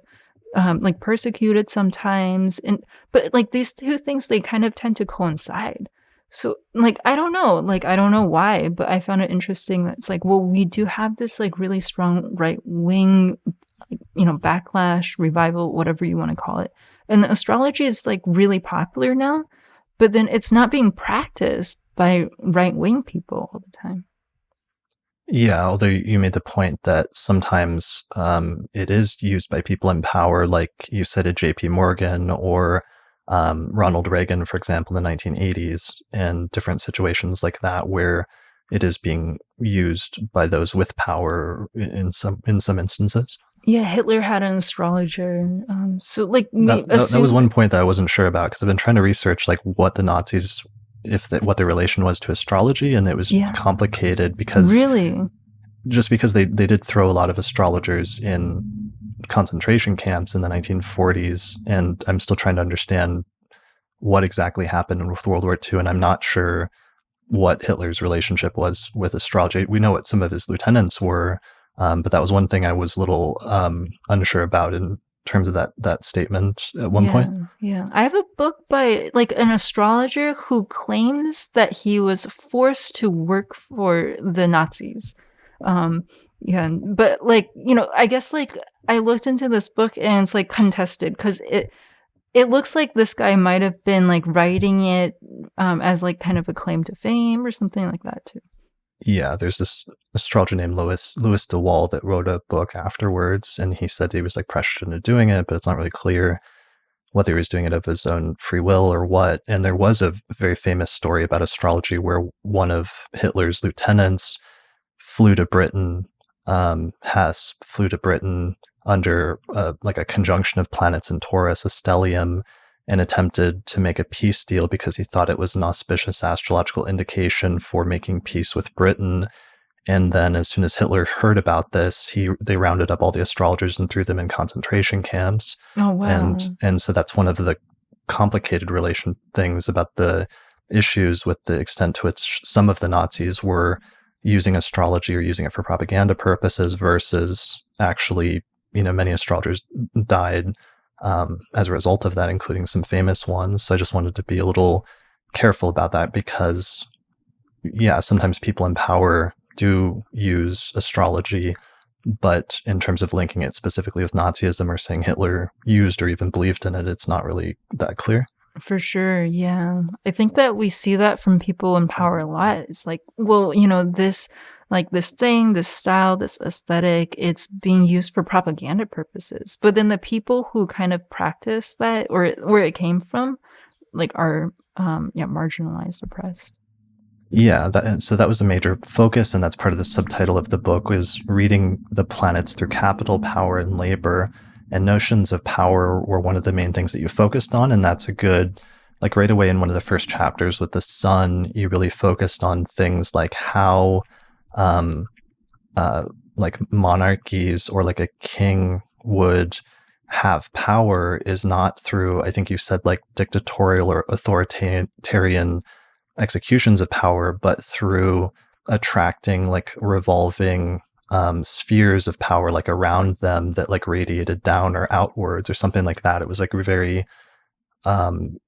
like persecuted sometimes. But like these two things, they kind of tend to coincide. So, like, I don't know why, but I found it interesting that it's like, well, we do have this, like, really strong right wing, backlash, revival, whatever you wanna call it, and the astrology is, like, really popular now, but then it's not being practiced by right wing people all the time. Yeah, although you made the point that sometimes it is used by people in power, like you said at J.P. Morgan or Ronald Reagan, for example, in the 1980s, and different situations like that where it is being used by those with power in some instances. Yeah, Hitler had an astrologer, so, like, That, we that was assume. one point that I wasn't sure about because I've been trying to research like what the Nazis, what their relation was to astrology, and it was Yeah, complicated because really? just because they did throw a lot of astrologers in concentration camps in the 1940s, and I'm still trying to understand what exactly happened with World War II, and I'm not sure what Hitler's relationship was with astrology. We know what some of his lieutenants were, but that was one thing I was a little unsure about in terms of that statement at one Yeah, point. yeah. I have a book by, like, an astrologer who claims that he was forced to work for the Nazis. Um, yeah, but, like, I guess, like, I looked into this book and it's, like, contested because it looks like this guy might have been, like, writing it, as, like, kind of a claim to fame or something like that too. Yeah, there's this astrologer named Louis DeWall that wrote a book afterwards, and he said he was like pressured into doing it, but it's not really clear whether he was doing it of his own free will or what. And there was a very famous story about astrology where one of Hitler's lieutenants flew to Britain. Hess flew to Britain under like a conjunction of planets in Taurus, a stellium, and attempted to make a peace deal because he thought it was an auspicious astrological indication for making peace with Britain. And then, as soon as Hitler heard about this, they rounded up all the astrologers and threw them in concentration camps. Oh, And wow. and so that's one of the complicated relation things about the issues with the extent to which some of the Nazis were using astrology or using it for propaganda purposes versus actually, many astrologers died as a result of that, including some famous ones. So I just wanted to be a little careful about that because yeah, sometimes people in power do use astrology, but in terms of linking it specifically with Nazism or saying Hitler used or even believed in it, it's not really that clear. For sure, yeah. I think that we see that from people in power a lot. It's like, well, this thing, this style, this aesthetic, it's being used for propaganda purposes. But then the people who kind of practice that or where it came from, like, are yeah, marginalized, oppressed. Yeah, so that was a major focus, and that's part of the subtitle of the book was reading the planets through capital, power, and labor. And notions of power were one of the main things that you focused on, and that's a good, like right away in one of the first chapters with the sun, you really focused on things like how, um, like monarchies or like a king would have power is not through, I think you said like dictatorial or authoritarian executions of power, but through attracting like revolving spheres of power like around them that like radiated down or outwards or something like that. It was like very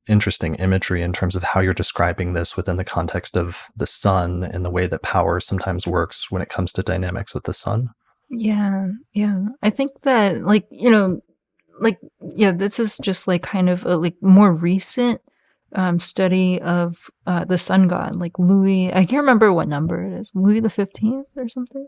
interesting imagery in terms of how you're describing this within the context of the sun and the way that power sometimes works when it comes to dynamics with the sun. Yeah, yeah. I think that, like, like, yeah, this is just like kind of a like more recent study of the sun god, like Louis. I can't remember what number it is, Louis the 15th or something.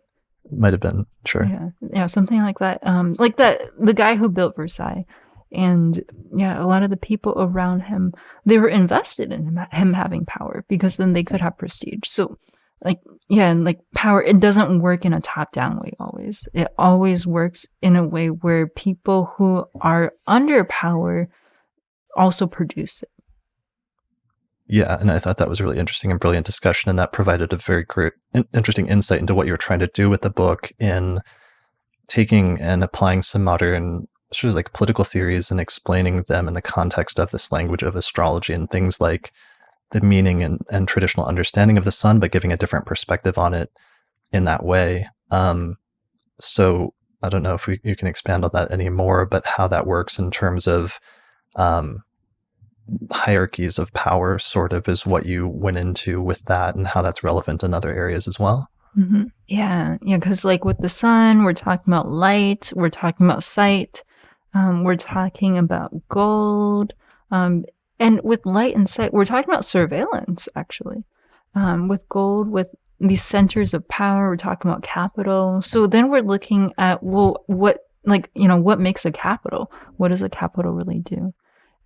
Might have been, sure. Yeah, yeah, something like that. Like that, the guy who built Versailles, and yeah, a lot of the people around him, they were invested in him having power because then they could have prestige. So, like, yeah, and like power, it doesn't work in a top-down way always. It always works in a way where people who are under power also produce it. Yeah, and I thought that was a really interesting and brilliant discussion, and that provided a very great, interesting insight into what you were trying to do with the book in taking and applying some modern sort of like political theories and explaining them in the context of this language of astrology and things like the meaning and traditional understanding of the sun, but giving a different perspective on it in that way. So I don't know if you can expand on that anymore, but how that works in terms of um, hierarchies of power sort of is what you went into with that and how that's relevant in other areas as well. Yeah, yeah, because like with the sun, we're talking about light, we're talking about sight, we're talking about gold, and with light and sight, we're talking about surveillance, actually. With gold, with these centers of power, we're talking about capital. So then we're looking at, well, what, like, what makes a capital? What does a capital really do?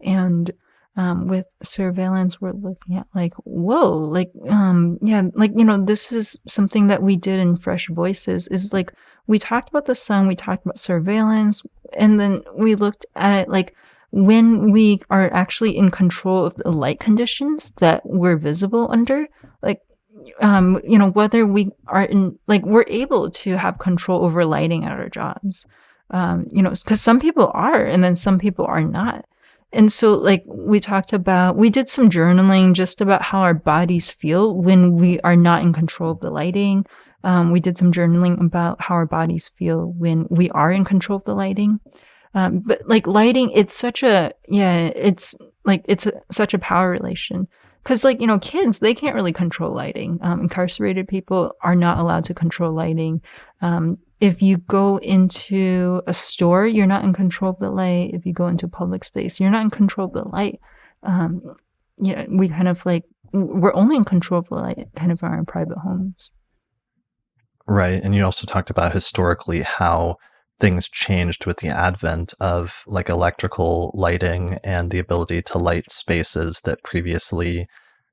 And with surveillance, we're looking at like, whoa, like, yeah, like, this is something that we did in Fresh Voices is like, we talked about the sun, we talked about surveillance, and then we looked at like when we are actually in control of the light conditions that we're visible under, like, whether we are in, like, we're able to have control over lighting at our jobs, because some people are, and then some people are not. And so, like, we did some journaling just about how our bodies feel when we are not in control of the lighting. We did some journaling about how our bodies feel when we are in control of the lighting. But like lighting, it's such a power relation. Because, like, kids, they can't really control lighting. Incarcerated people are not allowed to control lighting. If you go into a store, you're not in control of the light. If you go into a public space, you're not in control of the light. We kind of like, we're only in control of the light kind of in our private homes. Right. And you also talked about historically how things changed with the advent of like electrical lighting and the ability to light spaces that previously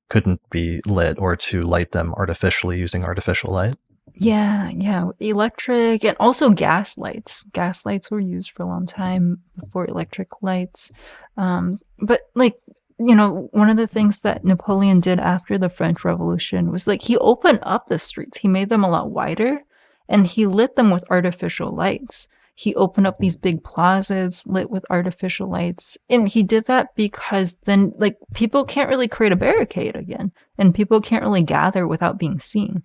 couldn't be lit, or to light them artificially using artificial light. Yeah, electric and also gas lights. Gas lights were used for a long time before electric lights. But like, one of the things that Napoleon did after the French Revolution was like he opened up the streets. He made them a lot wider and he lit them with artificial lights. He opened up these big plazas lit with artificial lights. And he did that because then like people can't really create a barricade again and people can't really gather without being seen.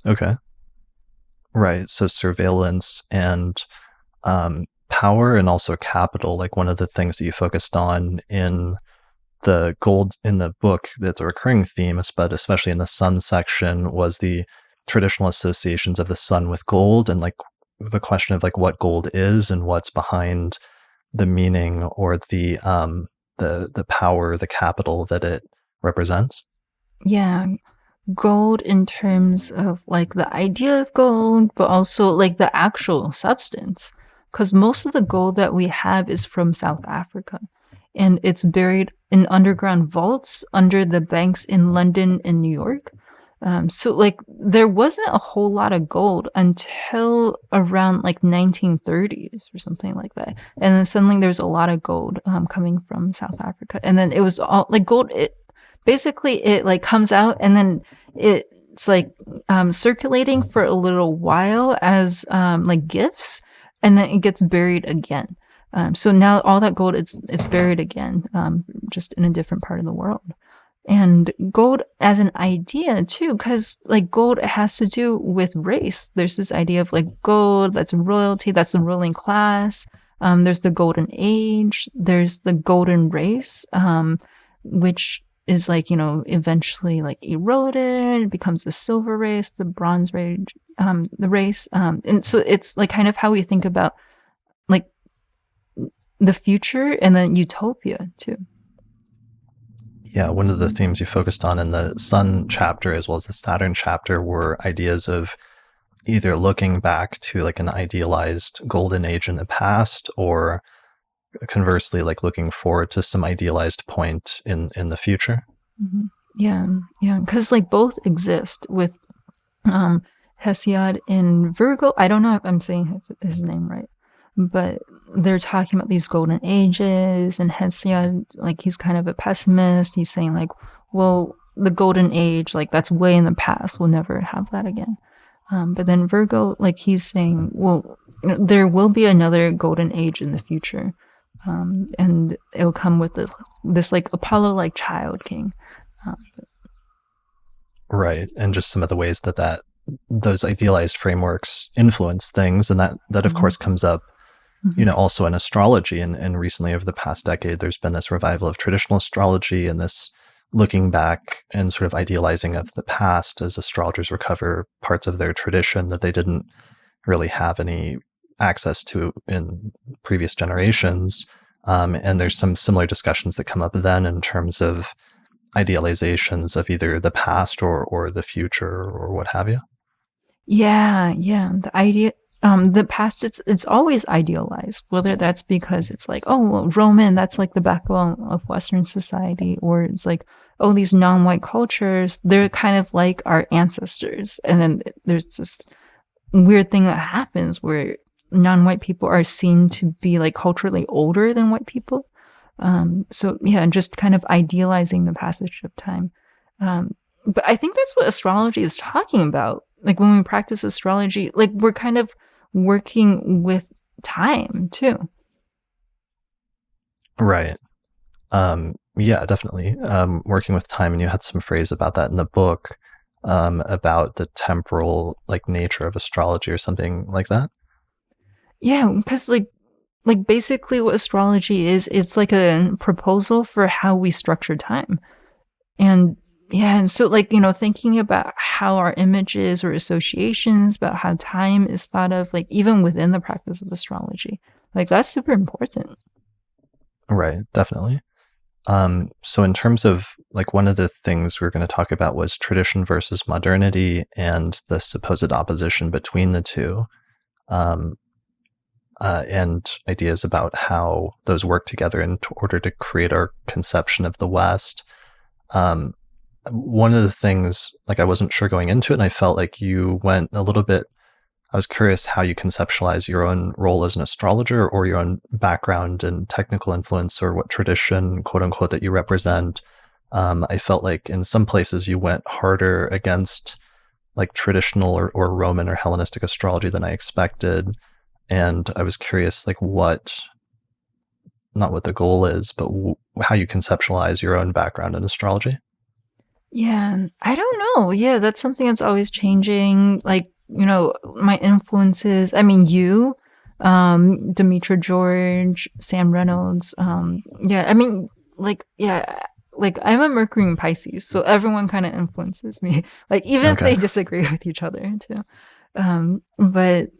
Okay. Right. So surveillance and power and also capital, like one of the things that you focused on in the gold in the book that's a recurring theme, but especially in the sun section, was the traditional associations of the sun with gold and like the question of like what gold is and what's behind the meaning or the power, the capital that it represents. Yeah, gold in terms of like the idea of gold, but also like the actual substance. Because most of the gold that we have is from South Africa and it's buried in underground vaults under the banks in London and New York. So like there wasn't a whole lot of gold until around like 1930s or something like that. And then suddenly there's a lot of gold coming from South Africa. And then it was all like gold. Basically it like comes out and then it's like circulating for a little while as like gifts, and then it gets buried again. So now all that gold it's buried again, just in a different part of the world. And gold as an idea too, because like gold has to do with race. There's this idea of like gold, that's royalty, that's the ruling class. There's the golden age, there's the golden race, which is like, eventually like eroded, becomes the silver race, the bronze race, the race. And so it's like kind of how we think about like the future and then utopia too. Yeah, one of the themes you focused on in the Sun chapter as well as the Saturn chapter were ideas of either looking back to like an idealized golden age in the past, or conversely, like looking forward to some idealized point in the future. Mm-hmm. Yeah, because like both exist with Hesiod in Virgo. I don't know if I'm saying his name right, but they're talking about these golden ages, and Hesiod, like he's kind of a pessimist. He's saying like, well, the golden age, like that's way in the past. We'll never have that again. But then Virgo, like he's saying, well, there will be another golden age in the future. And it'll come with this like Apollo-like child king. Right. And just some of the ways that those idealized frameworks influence things. And that of course comes up Mhm. also in astrology. And recently, over the past decade, there's been this revival of traditional astrology and this looking back and sort of idealizing of the past as astrologers recover parts of their tradition that they didn't really have any access to in previous generations. And there's some similar discussions that come up then in terms of idealizations of either the past or the future or what have you. Yeah, yeah. The past, it's always idealized, whether that's because it's like, oh, well, Roman, that's like the backbone of Western society, or it's like, oh, these non-white cultures, they're kind of like our ancestors. And then there's this weird thing that happens where non-white people are seen to be like culturally older than white people. So yeah, just kind of idealizing the passage of time. But I think that's what astrology is talking about. Like when we practice astrology, like we're kind of working with time too. Right. Yeah, definitely. Working with time, and you had some phrase about that in the book, about the temporal like nature of astrology or something like that. Yeah, because like basically what astrology is, it's like a proposal for how we structure time. And yeah, and so like, thinking about how our images or associations about how time is thought of, like even within the practice of astrology, like that's super important. Right, definitely. So in terms of like one of the things we are going to talk about was tradition versus modernity and the supposed opposition between the two, um, and ideas about how those work together in order to create our conception of the West. Um, One of the things, like I wasn't sure going into it, and I felt like you went a little bit. I was curious how you conceptualize your own role as an astrologer or your own background and technical influence or what tradition, quote unquote, that you represent. I felt like in some places you went harder against like traditional or Roman or Hellenistic astrology than I expected. And I was curious, like, not what the goal is, but how you conceptualize your own background in astrology. Yeah, I don't know. Yeah, that's something that's always changing. Like, my influences, I mean, Demetra George, Sam Reynolds. Yeah, I mean, like, yeah, like I'm a Mercury in Pisces, so everyone kind of influences me. Like, even if Okay. they disagree with each other, too. But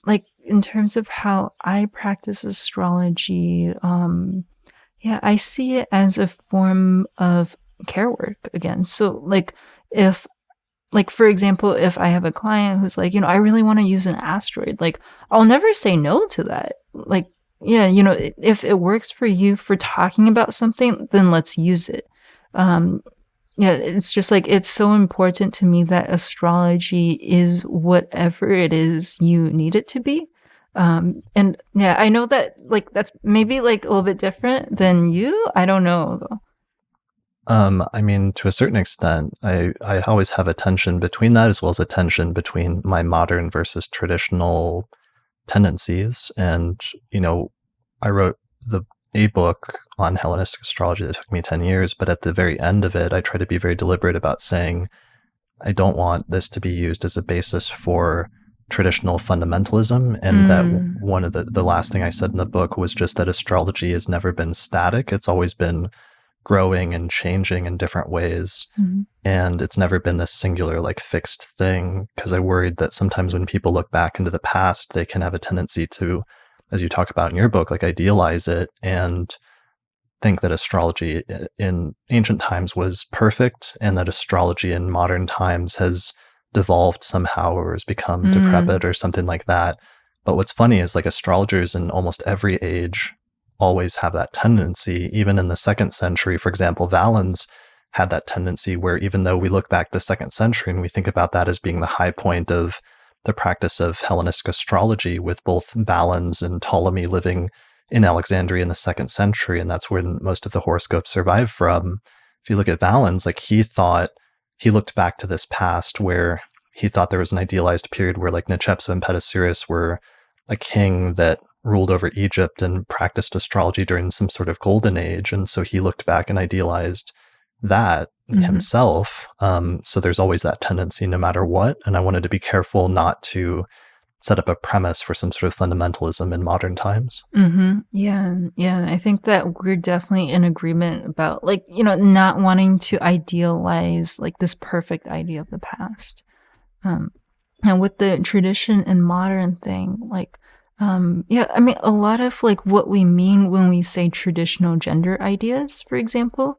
like, in terms of how I practice astrology, yeah, I see it as a form of care work again. So if for example, if I have a client who's like, I really want to use an asteroid, like I'll never say no to that. Like, yeah, if it works for you for talking about something, then let's use it. Um, yeah, it's just like it's so important to me that astrology is whatever it is you need it to be. And yeah, I know that like that's maybe like a little bit different than you. I don't know though. I mean, to a certain extent, I always have a tension between that as well as a tension between my modern versus traditional tendencies. And, you know, I wrote a book on Hellenistic astrology that took me 10 years, but at the very end of it, I try to be very deliberate about saying, I don't want this to be used as a basis for traditional fundamentalism. And that Mm, one of the last thing I said in the book was just that astrology has never been static. It's always been growing and changing in different ways. mhm, And it's never been this singular, like fixed thing. Because I worried that sometimes when people look back into the past, they can have a tendency to, as you talk about in your book, like idealize it and think that astrology in ancient times was perfect and that astrology in modern times has devolved somehow or has become mm, decrepit or something like that. But what's funny is like astrologers in almost every age always have that tendency. Even in the second century, for example, Valens had that tendency where even though we look back the second century and we think about that as being the high point of the practice of Hellenistic astrology with both Valens and Ptolemy living in Alexandria in the second century, and that's when most of the horoscopes survive from. If you look at Valens, like he looked back to this past where he thought there was an idealized period where like Nicepsa and Petasiris were a king that ruled over Egypt and practiced astrology during some sort of golden age, and so he looked back and idealized that mhm. himself. So there's always that tendency, no matter what. And I wanted to be careful not to set up a premise for some sort of fundamentalism in modern times. Yeah, yeah. I think that we're definitely in agreement about, like, not wanting to idealize like this perfect idea of the past. Um, and with the tradition and modern thing, like, yeah, I mean, a lot of like what we mean when we say traditional gender ideas, for example,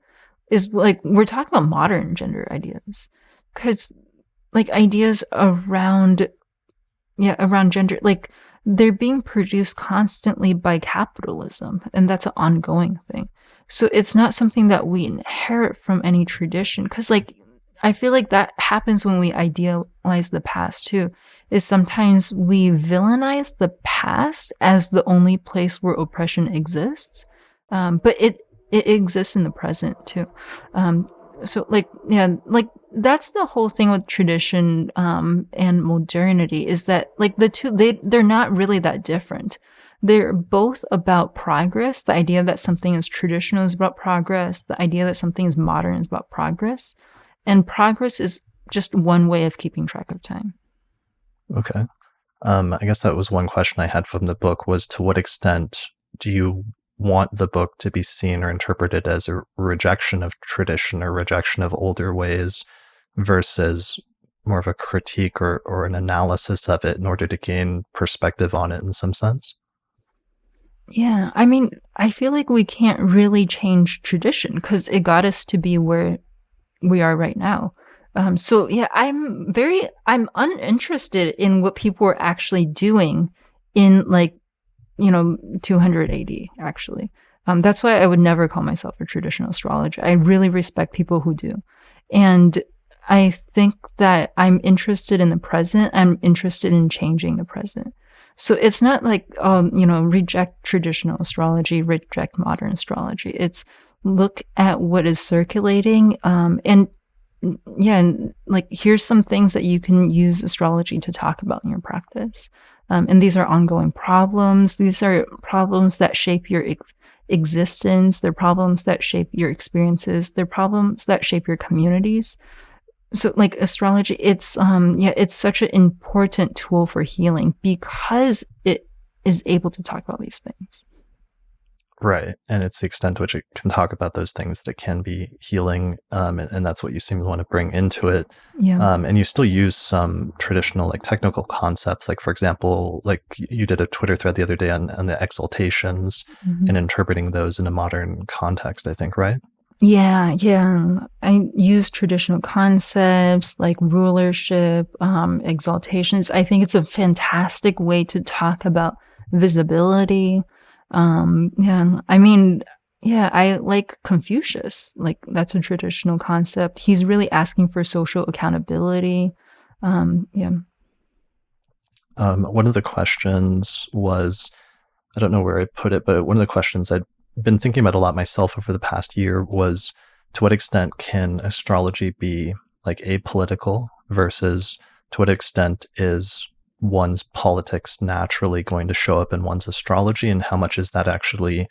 is like we're talking about modern gender ideas, because like ideas around, yeah, around gender, like they're being produced constantly by capitalism, and that's an ongoing thing. So it's not something that we inherit from any tradition. Cause like I feel like that happens when we idealize the past too, is sometimes we villainize the past as the only place where oppression exists. But it exists in the present too. So like, yeah, like that's the whole thing with tradition and modernity, is that like the two, they're not really that different. They're both about progress. The idea that something is traditional is about progress. The idea that something is modern is about progress. And progress is just one way of keeping track of time. Okay. I guess that was one question I had from the book, was to what extent do you want the book to be seen or interpreted as a rejection of tradition or rejection of older ways versus more of a critique or an analysis of it in order to gain perspective on it in some sense? Yeah, I mean, I feel like we can't really change tradition because it got us to be where we are right now. So yeah, I'm uninterested in what people are actually doing in like, 200 AD actually. That's why I would never call myself a traditional astrologer. I really respect people who do. And I think that I'm interested in the present. I'm interested in changing the present. So it's not like, oh, reject traditional astrology, reject modern astrology. It's look at what is circulating, and yeah, and like here's some things that you can use astrology to talk about in your practice. And these are ongoing problems. These are problems that shape your existence. They're problems that shape your experiences. They're problems that shape your communities. So like astrology, it's such an important tool for healing because it is able to talk about these things. Right. And it's the extent to which it can talk about those things that it can be healing. And that's what you seem to want to bring into it. Yeah. And you still use some traditional, like technical concepts. Like, for example, like you did a Twitter thread the other day on the exaltations Mhm. and interpreting those in a modern context, I think, right? Yeah, yeah. I use traditional concepts like rulership, exaltations. I think it's a fantastic way to talk about visibility. Yeah, I mean, yeah, I like Confucius. Like that's a traditional concept. He's really asking for social accountability. Yeah. One of the questions was, I don't know where I put it, but one of the questions I'd been thinking about a lot myself over the past year was, to what extent can astrology be like apolitical versus to what extent is one's politics naturally going to show up in one's astrology, and how much is that actually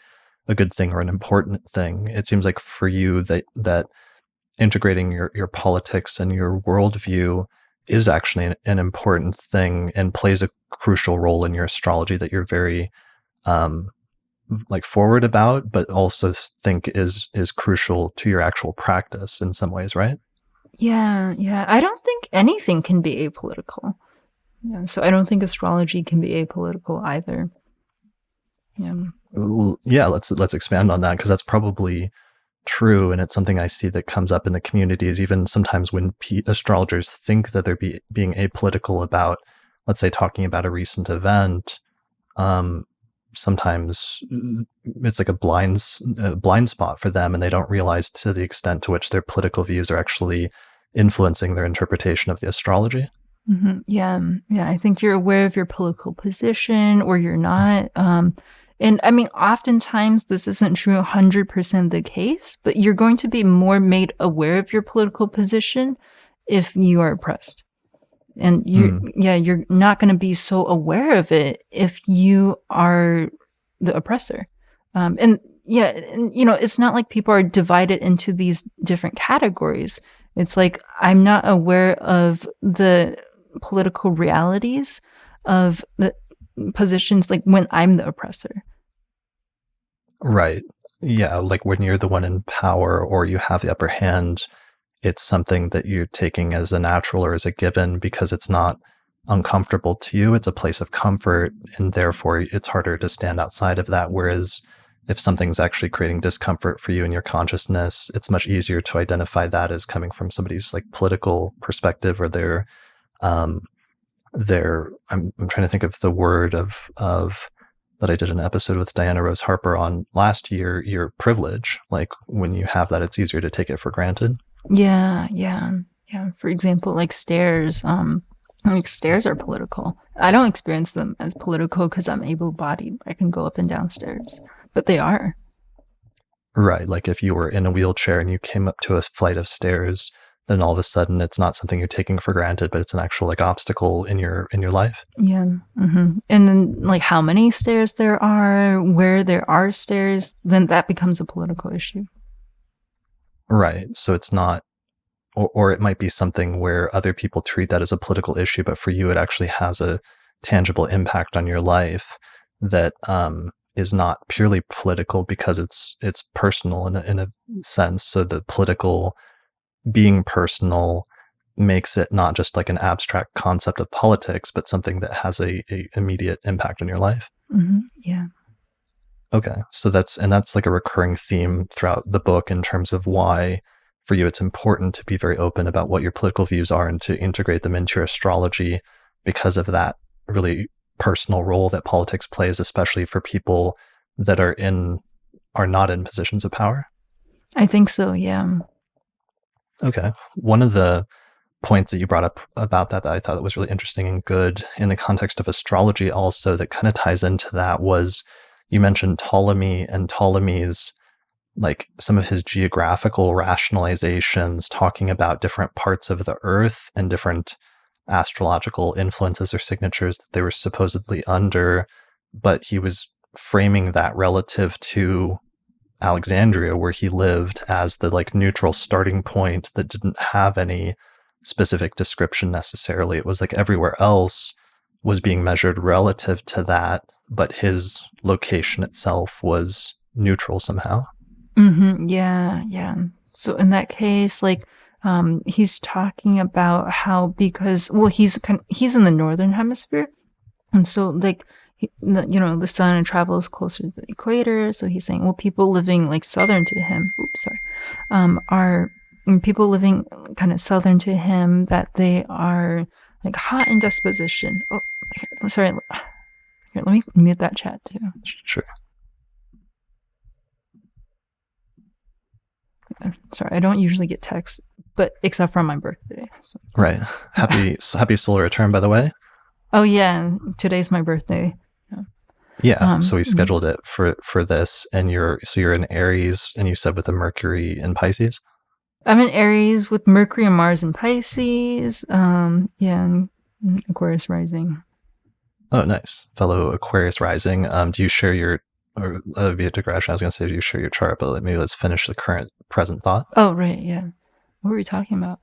a good thing or an important thing? It seems like for you that integrating your politics and your worldview is actually an important thing and plays a crucial role in your astrology that you're very um, like forward about, but also think is crucial to your actual practice in some ways, right? Yeah, yeah. I don't think anything can be apolitical. Yeah, so I don't think astrology can be apolitical either. Yeah. Well, yeah, let's expand on that, because that's probably true, and it's something I see that comes up in the communities. Even sometimes when astrologers think that they're being apolitical about, let's say, talking about a recent event, um, sometimes it's like a blind spot for them, and they don't realize to the extent to which their political views are actually influencing their interpretation of the astrology. Yeah, yeah, I think you're aware of your political position or you're not. And I mean, oftentimes this isn't true 100% of the case, but you're going to be more made aware of your political position if you are oppressed. And Mm, you're not going to be so aware of it if you are the oppressor. And yeah, and it's not like people are divided into these different categories. It's like I'm not aware of the political realities of the positions, like when I'm the oppressor. Right. Yeah, like when you're the one in power or you have the upper hand, it's something that you're taking as a natural or as a given because it's not uncomfortable to you. It's a place of comfort, and therefore it's harder to stand outside of that. Whereas if something's actually creating discomfort for you in your consciousness, it's much easier to identify that as coming from somebody's like political perspective or um, I'm trying to think of the word of that I did an episode with Diana Rose Harper on last year, your privilege. Like when you have that, it's easier to take it for granted. Yeah, yeah, yeah. For example, like stairs. Like stairs are political. I don't experience them as political because I'm able-bodied. I can go up and down stairs, but they are. Right. Like if you were in a wheelchair and you came up to a flight of stairs, then all of a sudden it's not something you're taking for granted, but it's an actual like obstacle in your life. Yeah. And then, like, how many stairs there are, where there are stairs, then that becomes a political issue. Right. So it's not, or it might be something where other people treat that as a political issue, but for you, it actually has a tangible impact on your life that is not purely political because it's personal in a sense. So the political being personal makes it not just like an abstract concept of politics, but something that has a immediate impact on your life. Yeah. Okay. So that's like a recurring theme throughout the book in terms of why for you it's important to be very open about what your political views are and to integrate them into your astrology because of that really personal role that politics plays, especially for people that are not in positions of power. I think so, yeah. Okay. One of the points that you brought up about that I thought that was really interesting and good in the context of astrology also that kind of ties into that was you mentioned Ptolemy and Ptolemy's like some of his geographical rationalizations talking about different parts of the earth and different astrological influences or signatures that they were supposedly under, but he was framing that relative to Alexandria where he lived as the like neutral starting point that didn't have any specific description necessarily. It was like everywhere else was being measured relative to that, but his location itself was neutral somehow. Yeah, yeah. So in that case, like, he's talking about how because well, he's in the northern hemisphere, and so like the sun travels closer to the equator. So he's saying, well, people living like southern to him, oops, sorry, are people living kind of southern to him that they are like hot in disposition. Oh, here, sorry. Here, let me mute that chat too. Sure. Sorry, I don't usually get texts, but except for my birthday. So. Right. Happy solar return, by the way. Oh yeah, today's my birthday. Yeah. So we scheduled it for this, and you're in Aries, and you said with the Mercury in Pisces. I'm in Aries with Mercury and Mars in Pisces. Yeah, and Aquarius rising. Oh, nice. Fellow Aquarius rising. Do you share your or via digression? I was going to say, do you share your chart? But maybe let's finish the present thought. Oh right, yeah. What were we talking about?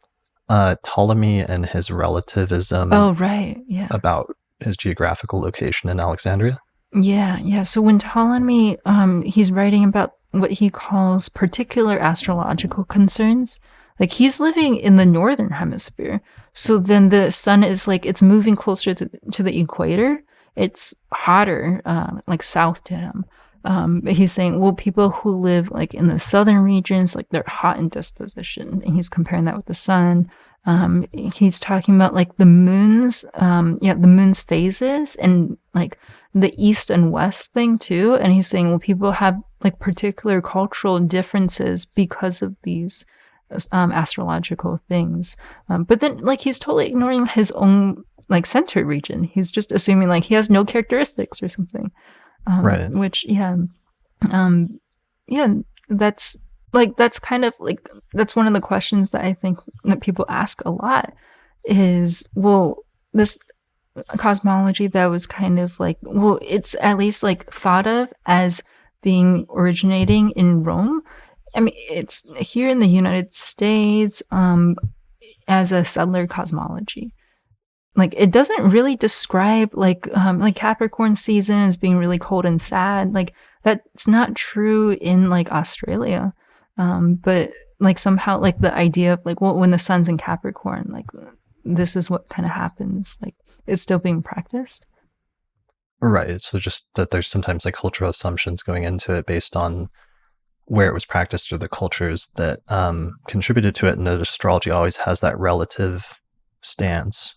Ptolemy and his relativism. Oh right, yeah. About his geographical location in Alexandria. Yeah, yeah. So when Ptolemy, he's writing about what he calls particular astrological concerns. Like he's living in the northern hemisphere, so then the sun is like it's moving closer to the equator. It's hotter, like south to him. But he's saying, well, people who live like in the southern regions, like they're hot in disposition, and he's comparing that with the sun. He's talking about like the moon's phases and like the east and west thing too. And he's saying, well, people have like particular cultural differences because of these astrological things. But then like he's totally ignoring his own like center region. He's just assuming like he has no characteristics or something. Right. Which yeah, that's kind of like that's one of the questions that I think that people ask a lot is, well, this cosmology that was kind of like, well, it's at least like thought of as being originating in Rome. I mean, it's here in the United States as a settler cosmology. like it doesn't really describe like Capricorn season as being really cold and sad. Like that's not true in like Australia. But like somehow like the idea of like, well, when the sun's in Capricorn, like this is what kind of happens. Like it's still being practiced. Right. So just that there's sometimes like cultural assumptions going into it based on where it was practiced or the cultures that contributed to it, and that astrology always has that relative stance,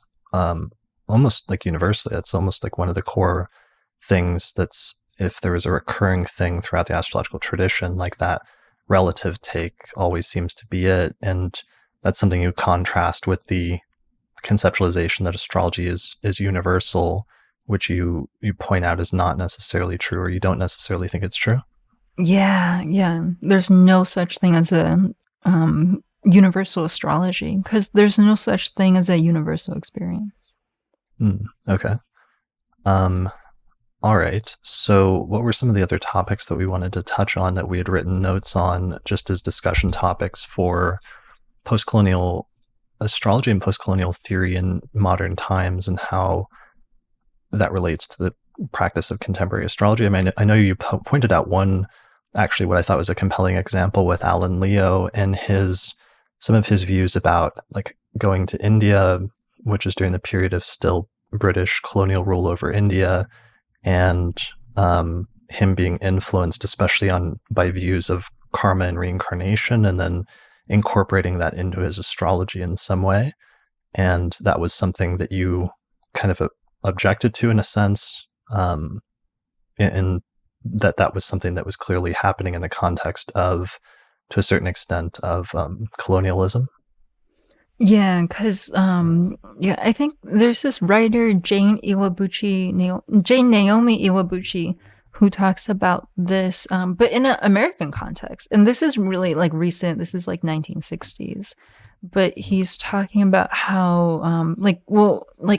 almost like universally. It's almost like one of the core things that's, if there was a recurring thing throughout the astrological tradition, like that relative take always seems to be it. And that's something you contrast with the conceptualization that astrology is universal, which you point out is not necessarily true, or you don't necessarily think it's true. Yeah, yeah. There's no such thing as a universal astrology because there's no such thing as a universal experience. Okay. Um, all right. So, what were some of the other topics that we wanted to touch on that we had written notes on just as discussion topics for postcolonial astrology and postcolonial theory in modern times, and how that relates to the practice of contemporary astrology? I mean, I know you pointed out one, actually, what I thought was a compelling example with Alan Leo and some of his views about like going to India, which is during the period of still British colonial rule over India, and him being influenced, especially by views of karma and reincarnation, and then incorporating that into his astrology in some way. And that was something that you kind of objected to in a sense, and that was something that was clearly happening in the context of, to a certain extent, of colonialism. Yeah, because yeah, I think there's this writer Jane Naomi Iwabuchi, who talks about this, but in an American context. And this is really like recent. This is like 1960s. But he's talking about how, like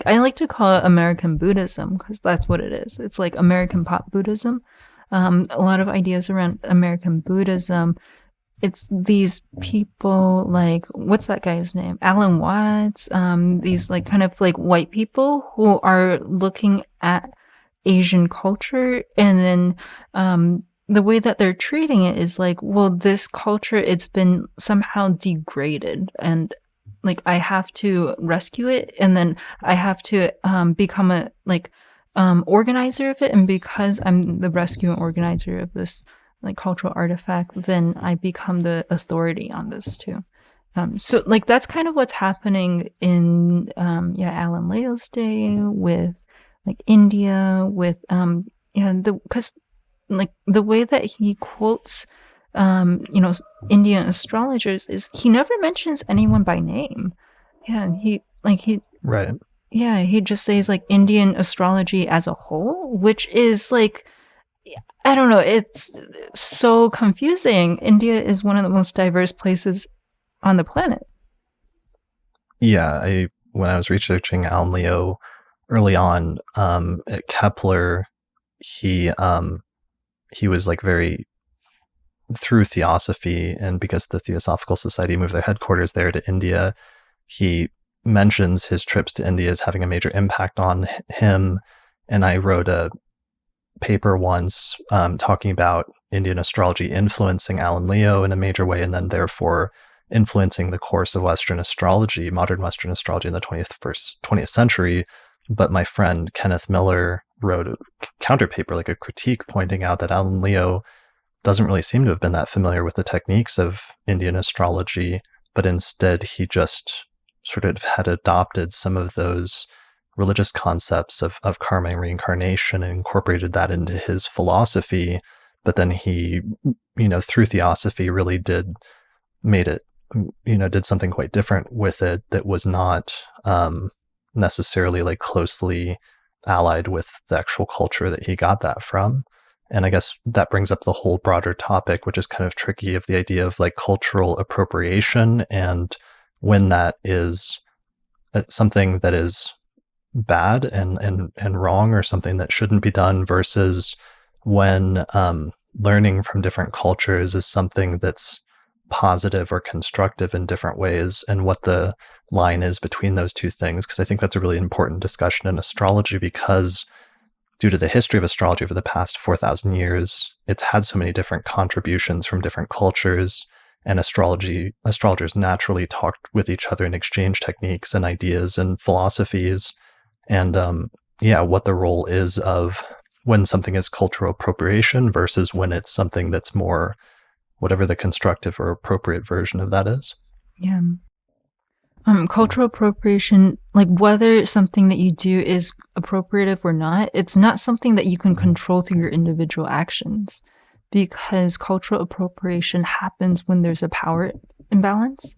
I like to call it American Buddhism because that's what it is. It's like American pop Buddhism. A lot of ideas around American Buddhism. It's these people like, what's that guy's name? Alan Watts. These like kind of like white people who are looking at Asian culture, and then the way that they're treating it is like, well, this culture, it's been somehow degraded, and like I have to rescue it, and then I have to become a like organizer of it, and because I'm the rescue and organizer of this like cultural artifact, then I become the authority on this too. So like that's kind of what's happening in Alan Leo's day with like India, with because like the way that he quotes Indian astrologers is he never mentions anyone by name. Yeah, he Right. yeah, he just says like Indian astrology as a whole, which is like, I don't know, it's so confusing. India is one of the most diverse places on the planet. Yeah. When I was researching Alan Leo early on at Kepler, he was like very, through theosophy, and because the Theosophical Society moved their headquarters there to India, he mentions his trips to India as having a major impact on him. And I wrote a paper once talking about Indian astrology influencing Alan Leo in a major way, and then therefore influencing the course of Western astrology, modern Western astrology in the 20th century. But my friend Kenneth Miller wrote a counter paper, like a critique, pointing out that Alan Leo doesn't really seem to have been that familiar with the techniques of Indian astrology, but instead he just sort of had adopted some of those religious concepts of karma and reincarnation and incorporated that into his philosophy. But then he, through theosophy, really did something quite different with it that was not necessarily like closely allied with the actual culture that he got that from. And I guess that brings up the whole broader topic, which is kind of tricky, of the idea of like cultural appropriation, and when that is something that is bad and wrong, or something that shouldn't be done, versus when learning from different cultures is something that's positive or constructive in different ways, and what the line is between those two things. Because I think that's a really important discussion in astrology, because due to the history of astrology over the past 4,000 years, it's had so many different contributions from different cultures, and astrologers naturally talked with each other and exchanged techniques and ideas and philosophies. And yeah, what the role is of when something is cultural appropriation versus when it's something that's more whatever the constructive or appropriate version of that is. Yeah. Cultural appropriation, like whether something that you do is appropriative or not, it's not something that you can control through your individual actions, because cultural appropriation happens when there's a power imbalance.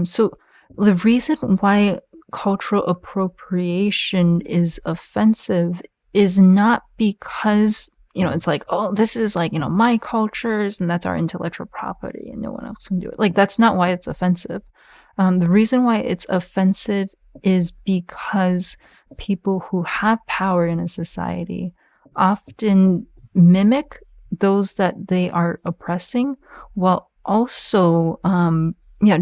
So the reason why cultural appropriation is offensive is not because, it's like, oh, this is like, my cultures and that's our intellectual property and no one else can do it. Like, that's not why it's offensive. The reason why it's offensive is because people who have power in a society often mimic those that they are oppressing, while also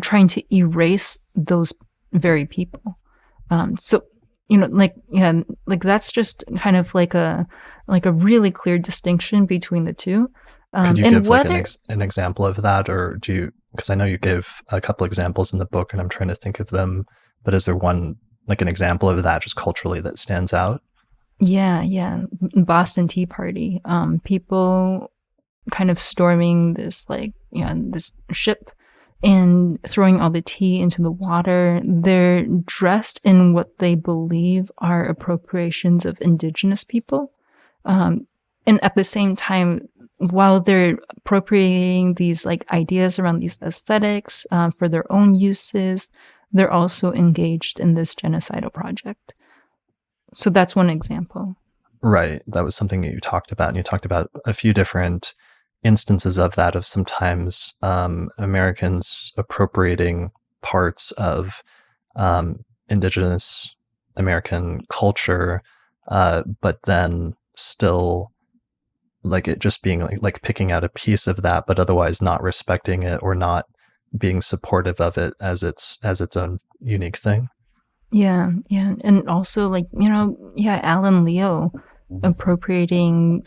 trying to erase those very people. So that's just kind of like a really clear distinction between the two. Could you And give like whether an example of that, or do you? Because I know you gave a couple examples in the book, and I'm trying to think of them. But is there one, like an example of that, just culturally, that stands out? Yeah. Boston Tea Party. People kind of storming this this ship and throwing all the tea into the water. They're dressed in what they believe are appropriations of indigenous people. And at the same time, while they're appropriating these like ideas around these aesthetics for their own uses, they're also engaged in this genocidal project. So that's one example. Right. That was something that you talked about, and you talked about a few different instances of that, of sometimes Americans appropriating parts of indigenous American culture, but then still like it just being like picking out a piece of that, but otherwise not respecting it or not being supportive of it as its own unique thing. Yeah. And also Alan Leo appropriating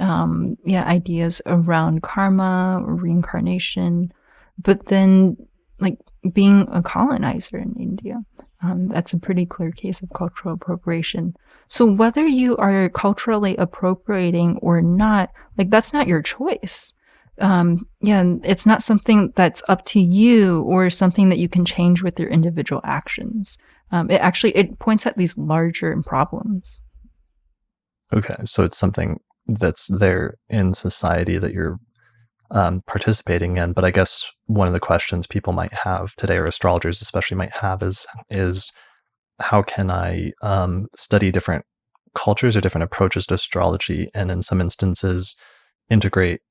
ideas around karma or reincarnation, but then like being a colonizer in India. That's a pretty clear case of cultural appropriation. So whether you are culturally appropriating or not, like that's not your choice. It's not something that's up to you or something that you can change with your individual actions. It points at these larger problems. Okay, so it's something that's there in society that you're participating in. But I guess one of the questions people might have today, or astrologers especially might have, is how can I study different cultures or different approaches to astrology, and in some instances integrate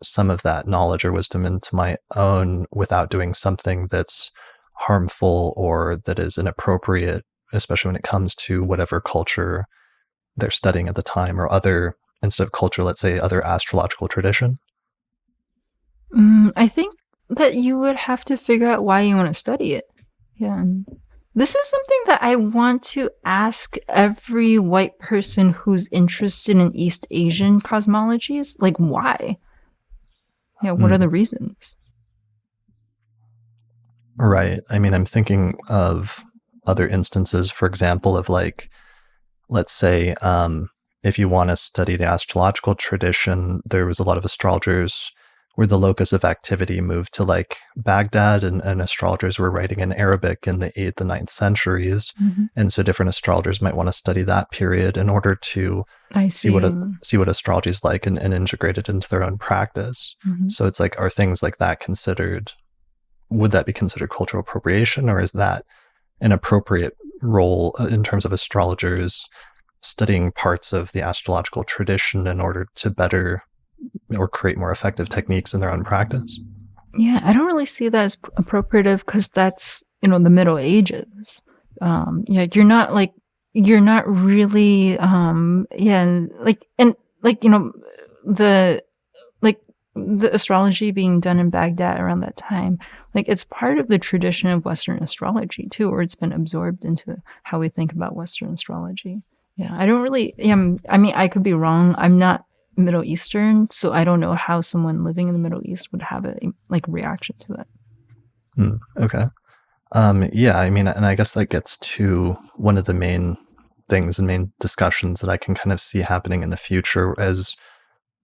some of that knowledge or wisdom into my own without doing something that's harmful or that is inappropriate, especially when it comes to whatever culture they're studying at the time, or other, instead of culture, let's say other astrological tradition. I think that you would have to figure out why you want to study it. Yeah. And this is something that I want to ask every white person who's interested in East Asian cosmologies. Like, why? Yeah, what are the reasons? Right. I mean, I'm thinking of other instances, for example, of like, let's say, if you want to study the astrological tradition, there was a lot of astrologers where the locus of activity moved to like Baghdad, and astrologers were writing in Arabic in the 8th and 9th centuries. Mm-hmm. And so different astrologers might want to study that period in order to I see see. see what astrology is like, and integrate it into their own practice. Mm-hmm. So it's like, are things like that considered, would that be considered cultural appropriation, or is that an appropriate role in terms of astrologers studying parts of the astrological tradition in order to better or create more effective techniques in their own practice? Yeah, I don't really see that as appropriative because that's, the Middle Ages. You're not really, the, like, the astrology being done in Baghdad around that time, like, it's part of the tradition of Western astrology too, or it's been absorbed into how we think about Western astrology. Yeah, I don't really I mean, I could be wrong. I'm not Middle Eastern, so I don't know how someone living in the Middle East would have a, like, reaction to that. Okay. Yeah, I mean, and I guess that gets to one of the main things and main discussions that I can kind of see happening in the future as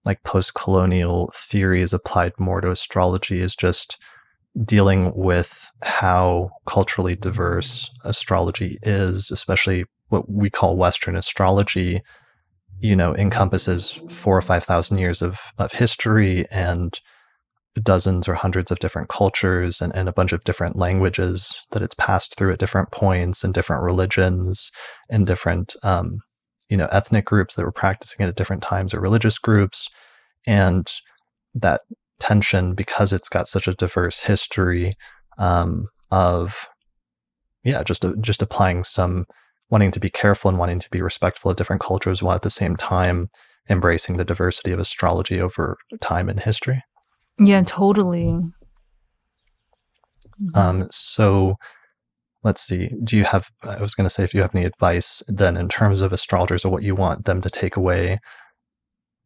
like post-colonial theory is applied more to astrology, is just dealing with how culturally diverse astrology is, especially what we call Western astrology, encompasses 4 or 5 thousand years of history and dozens or hundreds of different cultures and a bunch of different languages that it's passed through at different points and different religions and different ethnic groups that were practicing it at different times or religious groups. And that tension, because it's got such a diverse history of just applying some, wanting to be careful and wanting to be respectful of different cultures while at the same time embracing the diversity of astrology over time and history. Yeah, totally. So let's see. I was going to say, if you have any advice then in terms of astrologers or what you want them to take away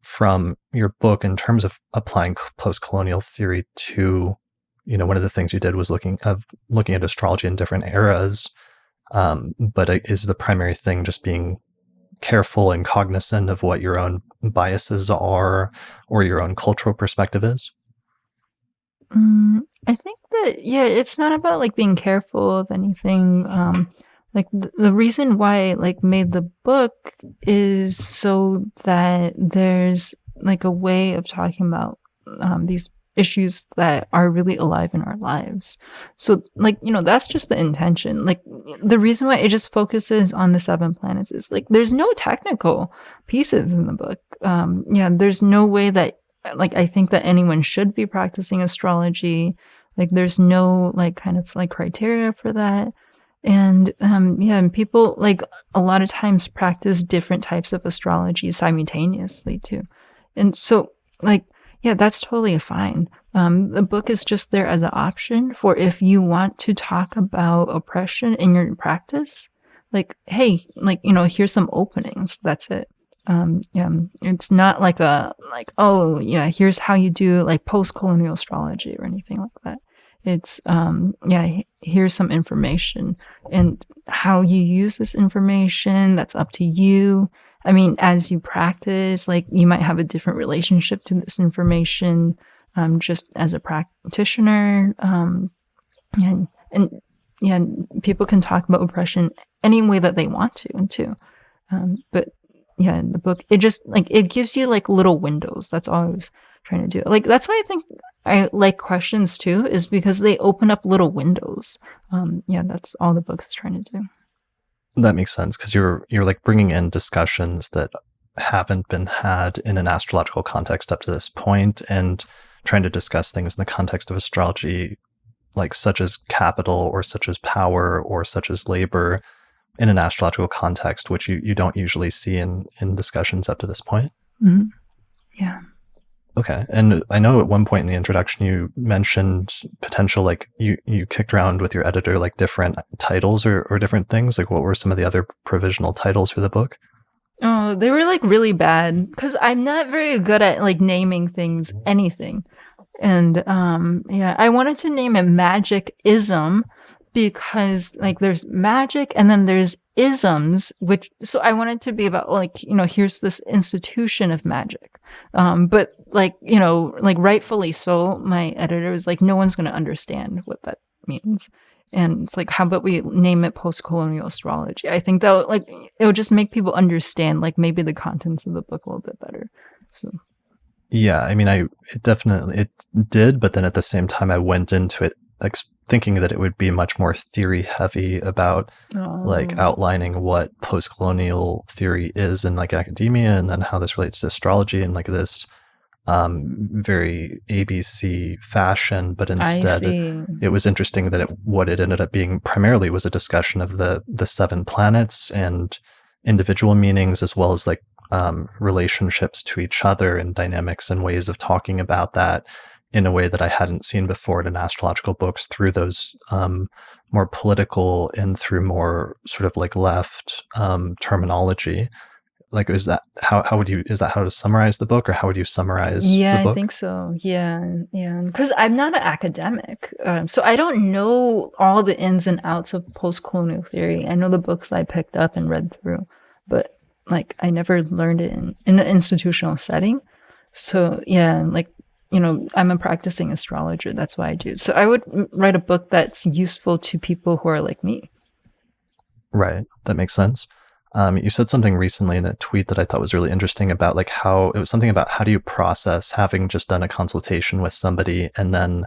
from your book in terms of applying post-colonial theory to, one of the things you did was looking at astrology in different eras. But is the primary thing just being careful and cognizant of what your own biases are or your own cultural perspective is? I think that, yeah, it's not about, like, being careful of anything. Like, the reason why I, like, made the book is so that there's, like, a way of talking about these issues that are really alive in our lives. So, like, that's just the intention. Like, the reason why it just focuses on the 7 planets is, like, there's no technical pieces in the book. Yeah, there's no way that, like, I think that anyone should be practicing astrology. Like, there's no, like, kind of, like, criteria for that. And yeah, and people, like, a lot of times practice different types of astrology simultaneously too. And so, like, yeah, that's totally fine. The book is just there as an option for if you want to talk about oppression in your practice. Like, hey, like, here's some openings. That's it. Yeah, it's not like oh, yeah, here's how you do, like, post-colonial astrology or anything like that. It's yeah, here's some information, and how you use this information, that's up to you. I mean, as you practice, like, you might have a different relationship to this information, just as a practitioner. And yeah, people can talk about oppression any way that they want to, too. But yeah, in the book, it just, like, it gives you, like, little windows. That's all I was trying to do. Like, that's why I think I like questions too, is because they open up little windows. Yeah, that's all the book is trying to do. That makes sense, because you're like bringing in discussions that haven't been had in an astrological context up to this point, and trying to discuss things in the context of astrology, like such as capital or such as power or such as labor, in an astrological context, which you don't usually see in discussions up to this point. Mhm. Yeah. Okay. And I know at one point in the introduction you mentioned potential, like you kicked around with your editor, like different titles or different things. Like, what were some of the other provisional titles for the book? Oh, they were, like, really bad because I'm not very good at, like, naming things, anything. And yeah, I wanted to name it Magic Ism because, like, there's magic and then there's isms, which, so I wanted to be about, like, here's this institution of magic. But, like, like, rightfully so, my editor was like, no one's going to understand what that means. And it's like, how about we name it post-colonial astrology? I think that, like, it would just make people understand, like, maybe the contents of the book a little bit better. So Yeah, I mean, it did, but then at the same time, I went into it thinking that it would be much more theory heavy about like outlining what post-colonial theory is in, like, academia, and then how this relates to astrology and, like, this very ABC fashion. But I instead, see. it was interesting that what it ended up being primarily was a discussion of the 7 planets and individual meanings, as well as, like, relationships to each other and dynamics and ways of talking about that in a way that I hadn't seen before in astrological books through those more political and through more sort of like left terminology. Like, is that how would you, is that how to summarize the book, or how would you summarize Yeah, the I book? think so. Yeah, yeah. Because I'm not an academic, so I don't know all the ins and outs of post-colonial theory. I know the books I picked up and read through, but like I never learned it in an institutional setting. So yeah, like I'm a practicing astrologer. That's why I do. So I would write a book that's useful to people who are like me. Right. That makes sense. You said something recently in a tweet that I thought was really interesting about like how it was something about how do you process having just done a consultation with somebody and then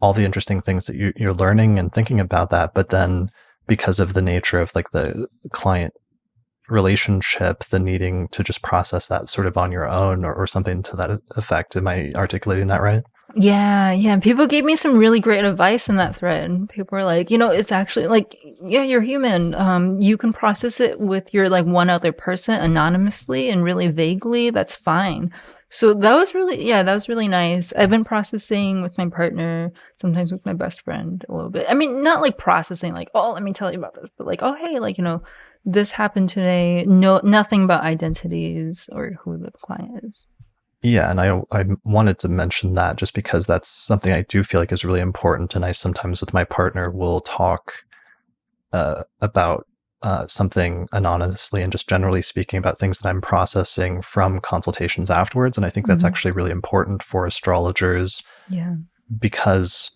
all the interesting things that you're learning and thinking about that, but then because of the nature of like the client relationship, the needing to just process that sort of on your own, or something to that effect. Am I articulating that right? Yeah, yeah. People gave me some really great advice in that thread. People were like, it's actually like, yeah, you're human. You can process it with your like one other person anonymously and really vaguely. That's fine. So that was really, yeah, that was really nice. I've been processing with my partner, sometimes with my best friend a little bit. I mean, not like processing like, oh, let me tell you about this, but like, oh, hey, like, this happened today. No, nothing about identities or who the client is. Yeah, and I wanted to mention that just because that's something I do feel like is really important, and I sometimes with my partner will talk about something anonymously and just generally speaking about things that I'm processing from consultations afterwards, and I think that's Mhm. actually really important for astrologers Yeah. because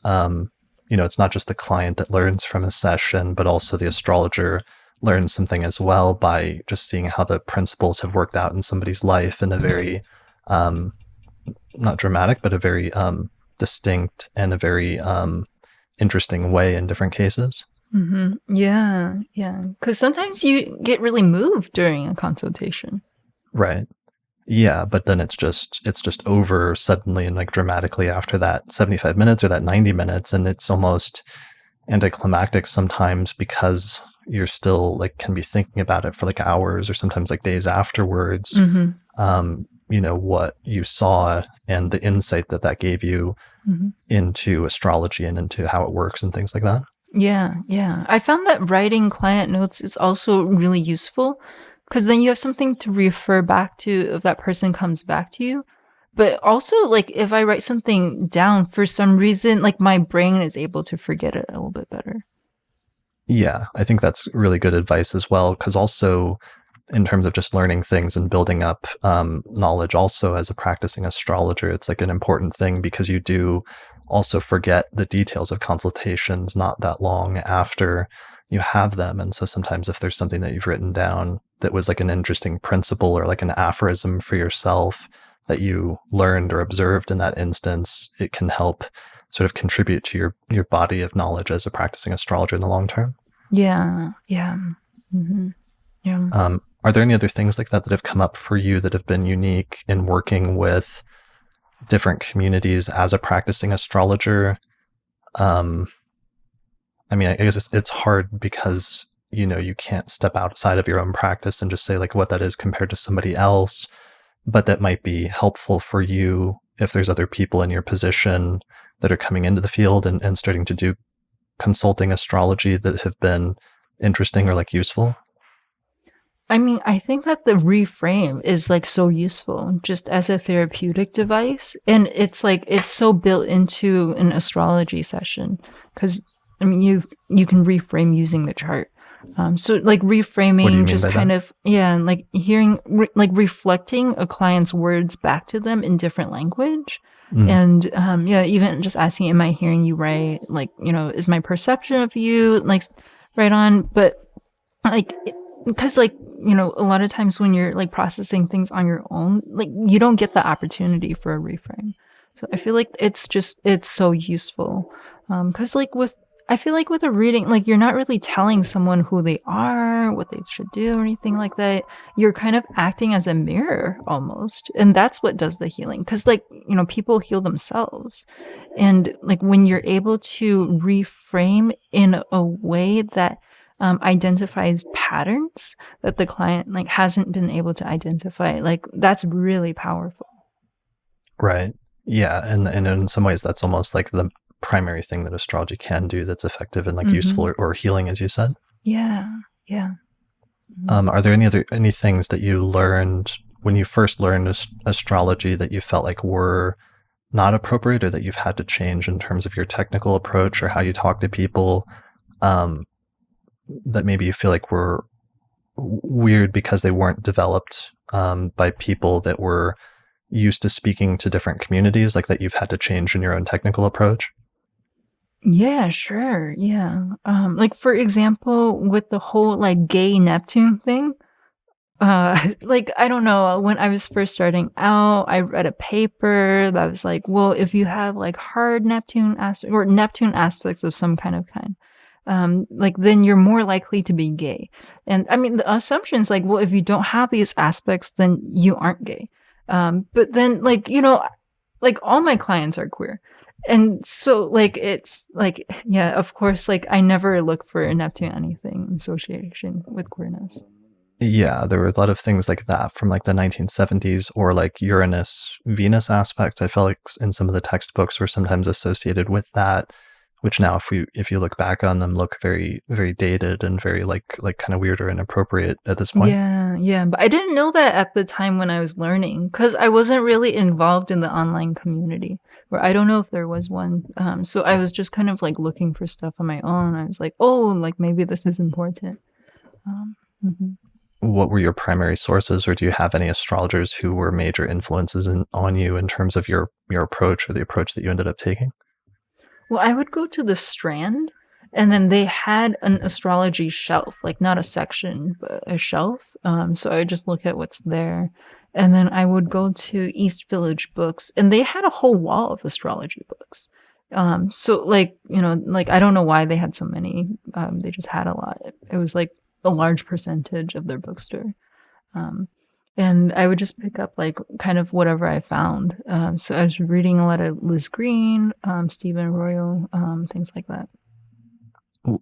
it's not just the client that learns from a session, but also the astrologer learns something as well by just seeing how the principles have worked out in somebody's life in a very um, not dramatic, but a very distinct and a very interesting way in different cases. Yeah, yeah. Because sometimes you get really moved during a consultation. Right. Yeah, but then it's just over suddenly and like dramatically after that 75 minutes or that 90 minutes, and it's almost anticlimactic sometimes because you're still like can be thinking about it for like hours or sometimes like days afterwards. Mhm, What you saw and the insight that that gave you mhm. into astrology and into how it works and things like that. Yeah, yeah. I found that writing client notes is also really useful because then you have something to refer back to if that person comes back to you. But also, like, if I write something down for some reason, like, my brain is able to forget it a little bit better. Yeah, I think that's really good advice as well. Because also, in terms of just learning things and building up knowledge, also as a practicing astrologer, it's like an important thing because you do also forget the details of consultations not that long after you have them. And so sometimes, if there's something that you've written down that was like an interesting principle or like an aphorism for yourself that you learned or observed in that instance, it can help sort of contribute to your body of knowledge as a practicing astrologer in the long term. Yeah, yeah. Mhm. Yeah. Are there any other things like that that have come up for you that have been unique in working with different communities as a practicing astrologer? Um, I mean, I guess it's hard because you can't step outside of your own practice and just say like what that is compared to somebody else, but that might be helpful for you if there's other people in your position that are coming into the field and starting to do consulting astrology that have been interesting or like useful. I mean, I think that the reframe is like so useful just as a therapeutic device. And it's like it's so built into an astrology session because I mean you can reframe using the chart. So like What do you reframing mean just by that? kind of and like hearing like reflecting a client's words back to them in different language. Mm, And yeah, even just asking, am I hearing you right? Like, is my perception of you like right on? But like, because like, a lot of times when you're like processing things on your own, like you don't get the opportunity for a reframe. So I feel like it's so useful. Because like I feel like with a reading, like you're not really telling someone who they are, what they should do, or anything like that. You're kind of acting as a mirror almost. And that's what does the healing. Because like, people heal themselves. And like when you're able to reframe in a way that identifies patterns that the client like hasn't been able to identify. Like that's really powerful. Right. Yeah, and in some ways, that's almost like the primary thing that astrology can do that's effective and like useful Hmm. or healing, as you said. Yeah. Yeah. Mhm. Are there any things that you learned when you first learned astrology that you felt like were not appropriate, or that you've had to change in terms of your technical approach or how you talk to people, um, that maybe you feel like were weird because they weren't developed by people that were used to speaking to different communities, like that you've had to change in your own technical approach? Yeah, sure. Yeah. Like for example, with the whole like gay Neptune thing, like I don't know, when I was first starting out, I read a paper that was like, well, if you have like hard Neptune aspects of some kind, like then you're more likely to be gay. And I mean, the assumption is like, well, if you don't have these aspects, then you aren't gay. But then like, like all my clients are queer. And so like it's like yeah, of course like I never look for a Neptune anything in association with queerness. Yeah, there were a lot of things like that from like the 1970s, or like Uranus Venus aspects. I felt like in some of the textbooks were sometimes associated with that, which now if you look back on them, look very very dated and very like kind of weird or inappropriate at this point. Yeah, yeah, but I didn't know that at the time when I was learning because I wasn't really involved in the online community, or I don't know if there was one. So I was just kind of like looking for stuff on my own. I was like, oh, like maybe this is important. Mhm. What were your primary sources, or do you have any astrologers who were major influences on you in terms of your approach or the approach that you ended up taking? Well, I would go to the Strand, and then they had an astrology shelf, like not a section, but a shelf. So I would just look at what's there. And then I would go to East Village Books, and they had a whole wall of astrology books. So like, like I don't know why they had so many. They just had a lot. It was like a large percentage of their bookstore. Um, and I would just pick up like kind of whatever I found. So I was reading a lot of Liz Green, Stephen Royal, things like that.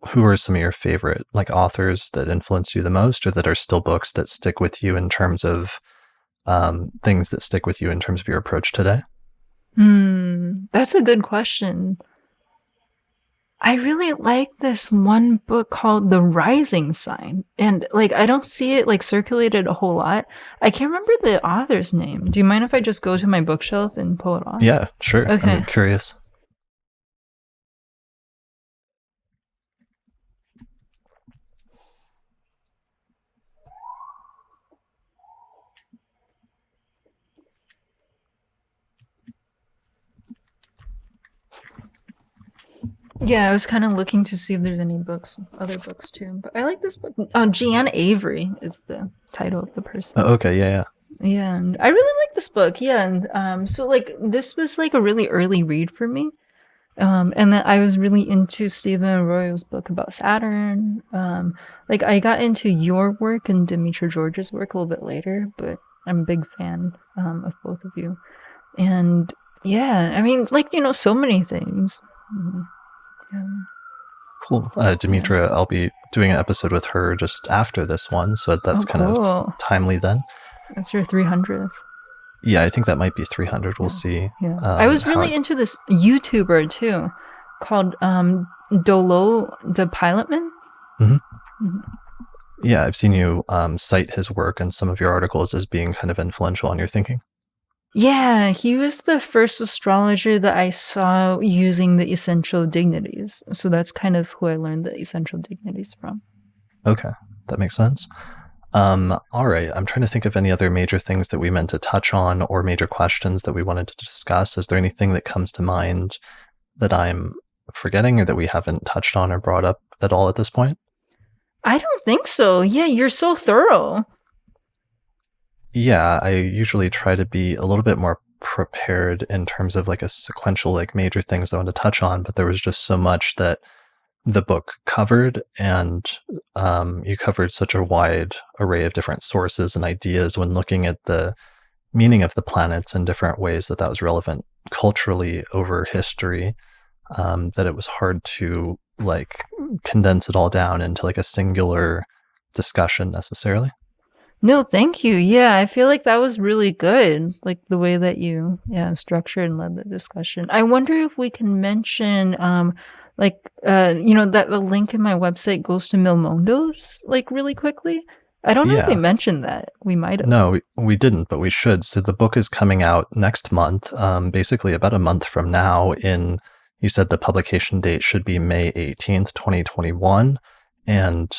Who are some of your favorite like authors that influence you the most, or that are still books that stick with you in terms of things that stick with you in terms of your approach today? That's a good question. I really like this one book called The Rising Sign. And like I don't see it like circulated a whole lot. I can't remember the author's name. Do you mind if I just go to my bookshelf and pull it off? Yeah, sure. I'm Okay. curious. Yeah, I was kind of looking to see if there's any books, other books too. But I like this book. Jeanne Avery is the title of the person. Okay, yeah, yeah. Yeah, and I really like this book. Yeah, and so like this was like a really early read for me. And then I was really into Stephen Royal's book about Saturn. Like I got into your work and Demetra George's work a little bit later, but I'm a big fan of both of you. And yeah, I mean, like so many things. Mhm. Um, Cool. yeah. Demetra, I'll be doing an episode with her just after this one, so Oh, that's kind of cool. timely then. That's your 300th. Yeah, I think that might be 300. We'll Yeah. see Yeah. I was how really it. into this YouTuber too called Dolo the Pilotman. Mhm. Mhm. Yeah, I've seen you cite his work and some of your articles as being kind of influential on your thinking. Yeah, he was the first astrologer that I saw using the essential dignities. So that's kind of who I learned the essential dignities from. Okay, that makes sense. All right, I'm trying to think of any other major things that we meant to touch on, or major questions that we wanted to discuss. Is there anything that comes to mind that I'm forgetting, or that we haven't touched on or brought up at all at this point? I don't think so. Yeah, you're so thorough. Yeah, I usually try to be a little bit more prepared in terms of like a sequential, like major things I want to touch on, but there was just so much that the book covered, and you covered such a wide array of different sources and ideas when looking at the meaning of the planets in different ways that was relevant culturally over history, that it was hard to like condense it all down into like a singular discussion necessarily. No, thank you. Yeah, I feel like that was really good, like the way that you, yeah, structured and led the discussion. I wonder if we can mention, that the link in my website goes to Milmondo's, like really quickly. I don't know if we Yeah. mentioned that. We might have. No, we didn't, but we should. So the book is coming out next month, basically about a month from now. You said the publication date should be May 18th, 2021. And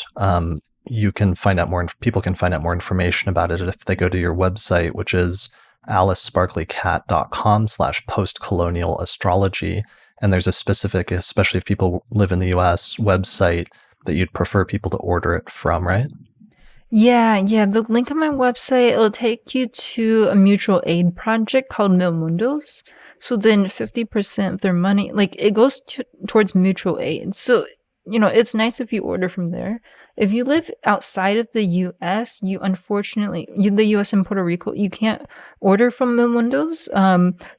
you can find out people can find out more information about it if they go to your website, which is alicesparkleycat.com/postcolonial astrology. And there's a specific, especially if people live in the US, website that you'd prefer people to order it from, right? Yeah, yeah. The link on my website, it'll take you to a mutual aid project called Mil Mundos. So then 50% of their money, like it goes towards mutual aid. So, it's nice if you order from there. If you live outside of the US, the US and Puerto Rico, you can't order from Mil Mundos.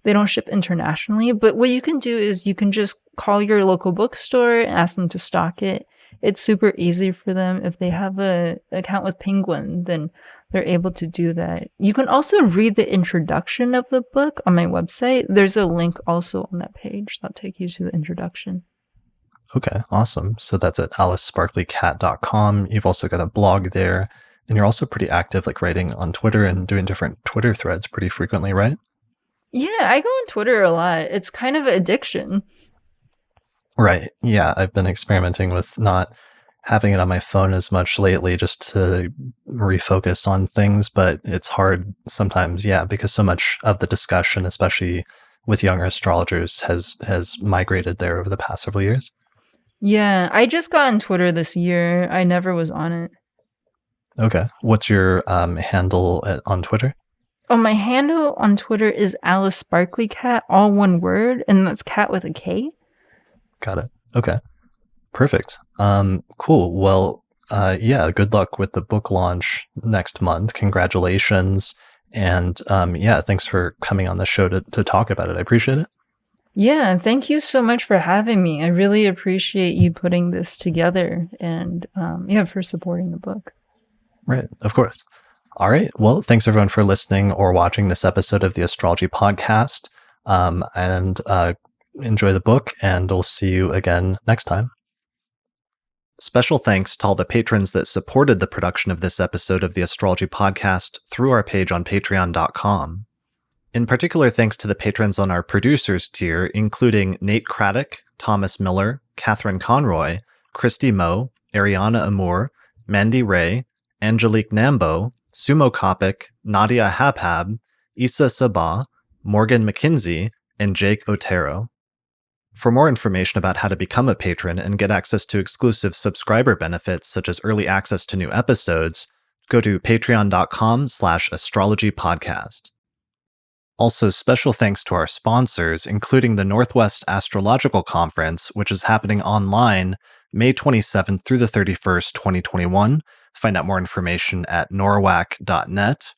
They don't ship internationally. But what you can do is you can just call your local bookstore and ask them to stock it. It's super easy for them. If they have a account with Penguin, then they're able to do that. You can also read the introduction of the book on my website. There's a link also on that page that'll take you to the introduction. Okay, awesome. So that's at alicesparkleycat.com. You've also got a blog there, and you're also pretty active, like writing on Twitter and doing different Twitter threads pretty frequently, right? Yeah, I go on Twitter a lot. It's kind of an addiction. Right. Yeah, I've been experimenting with not having it on my phone as much lately just to refocus on things, but it's hard sometimes, yeah, because so much of the discussion, especially with younger astrologers, has migrated there over the past several years. Yeah, I just got on Twitter this year. I never was on it. Okay. What's your handle on Twitter? Oh, my handle on Twitter is Alice Sparkly Cat, all one word, and that's cat with a K. Got it. Okay. Perfect. Cool. Well, yeah, good luck with the book launch next month. Congratulations. And yeah, thanks for coming on the show to talk about it. I appreciate it. Yeah, thank you so much for having me. I really appreciate you putting this together and for supporting the book. Right. Of course. All right. Well, thanks everyone for listening or watching this episode of the Astrology Podcast. And enjoy the book, and we'll see you again next time. Special thanks to all the patrons that supported the production of this episode of the Astrology Podcast through our page on patreon.com. In particular, thanks to the patrons on our producers tier, including Nate Craddock, Thomas Miller, Catherine Conroy, Christy Moe, Ariana Amour, Mandy Ray, Angelique Nambo, Sumo Kopic, Nadia Habhab, Issa Sabah, Morgan McKinsey, and Jake Otero. For more information about how to become a patron and get access to exclusive subscriber benefits such as early access to new episodes, go to patreon.com/astrologypodcast. Also, special thanks to our sponsors, including the Northwest Astrological Conference, which is happening online May 27th through the 31st, 2021. Find out more information at norwac.net.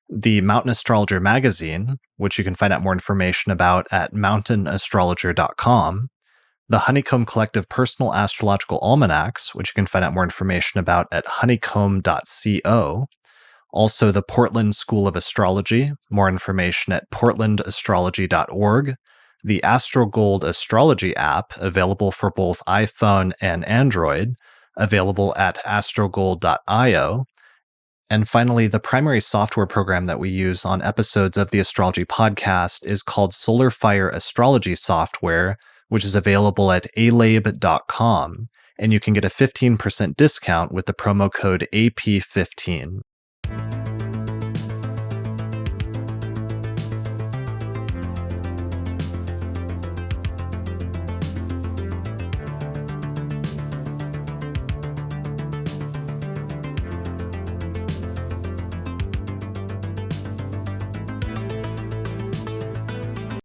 The Mountain Astrologer magazine, which you can find out more information about at mountainastrologer.com. The Honeycomb Collective Personal Astrological Almanacs, which you can find out more information about at honeycomb.co. Also, the Portland School of Astrology, more information at portlandastrology.org. The AstroGold Astrology app, available for both iPhone and Android, available at astrogold.io. And finally, the primary software program that we use on episodes of the Astrology Podcast is called SolarFire Astrology Software, which is available at alabe.com, and you can get a 15% discount with the promo code AP15.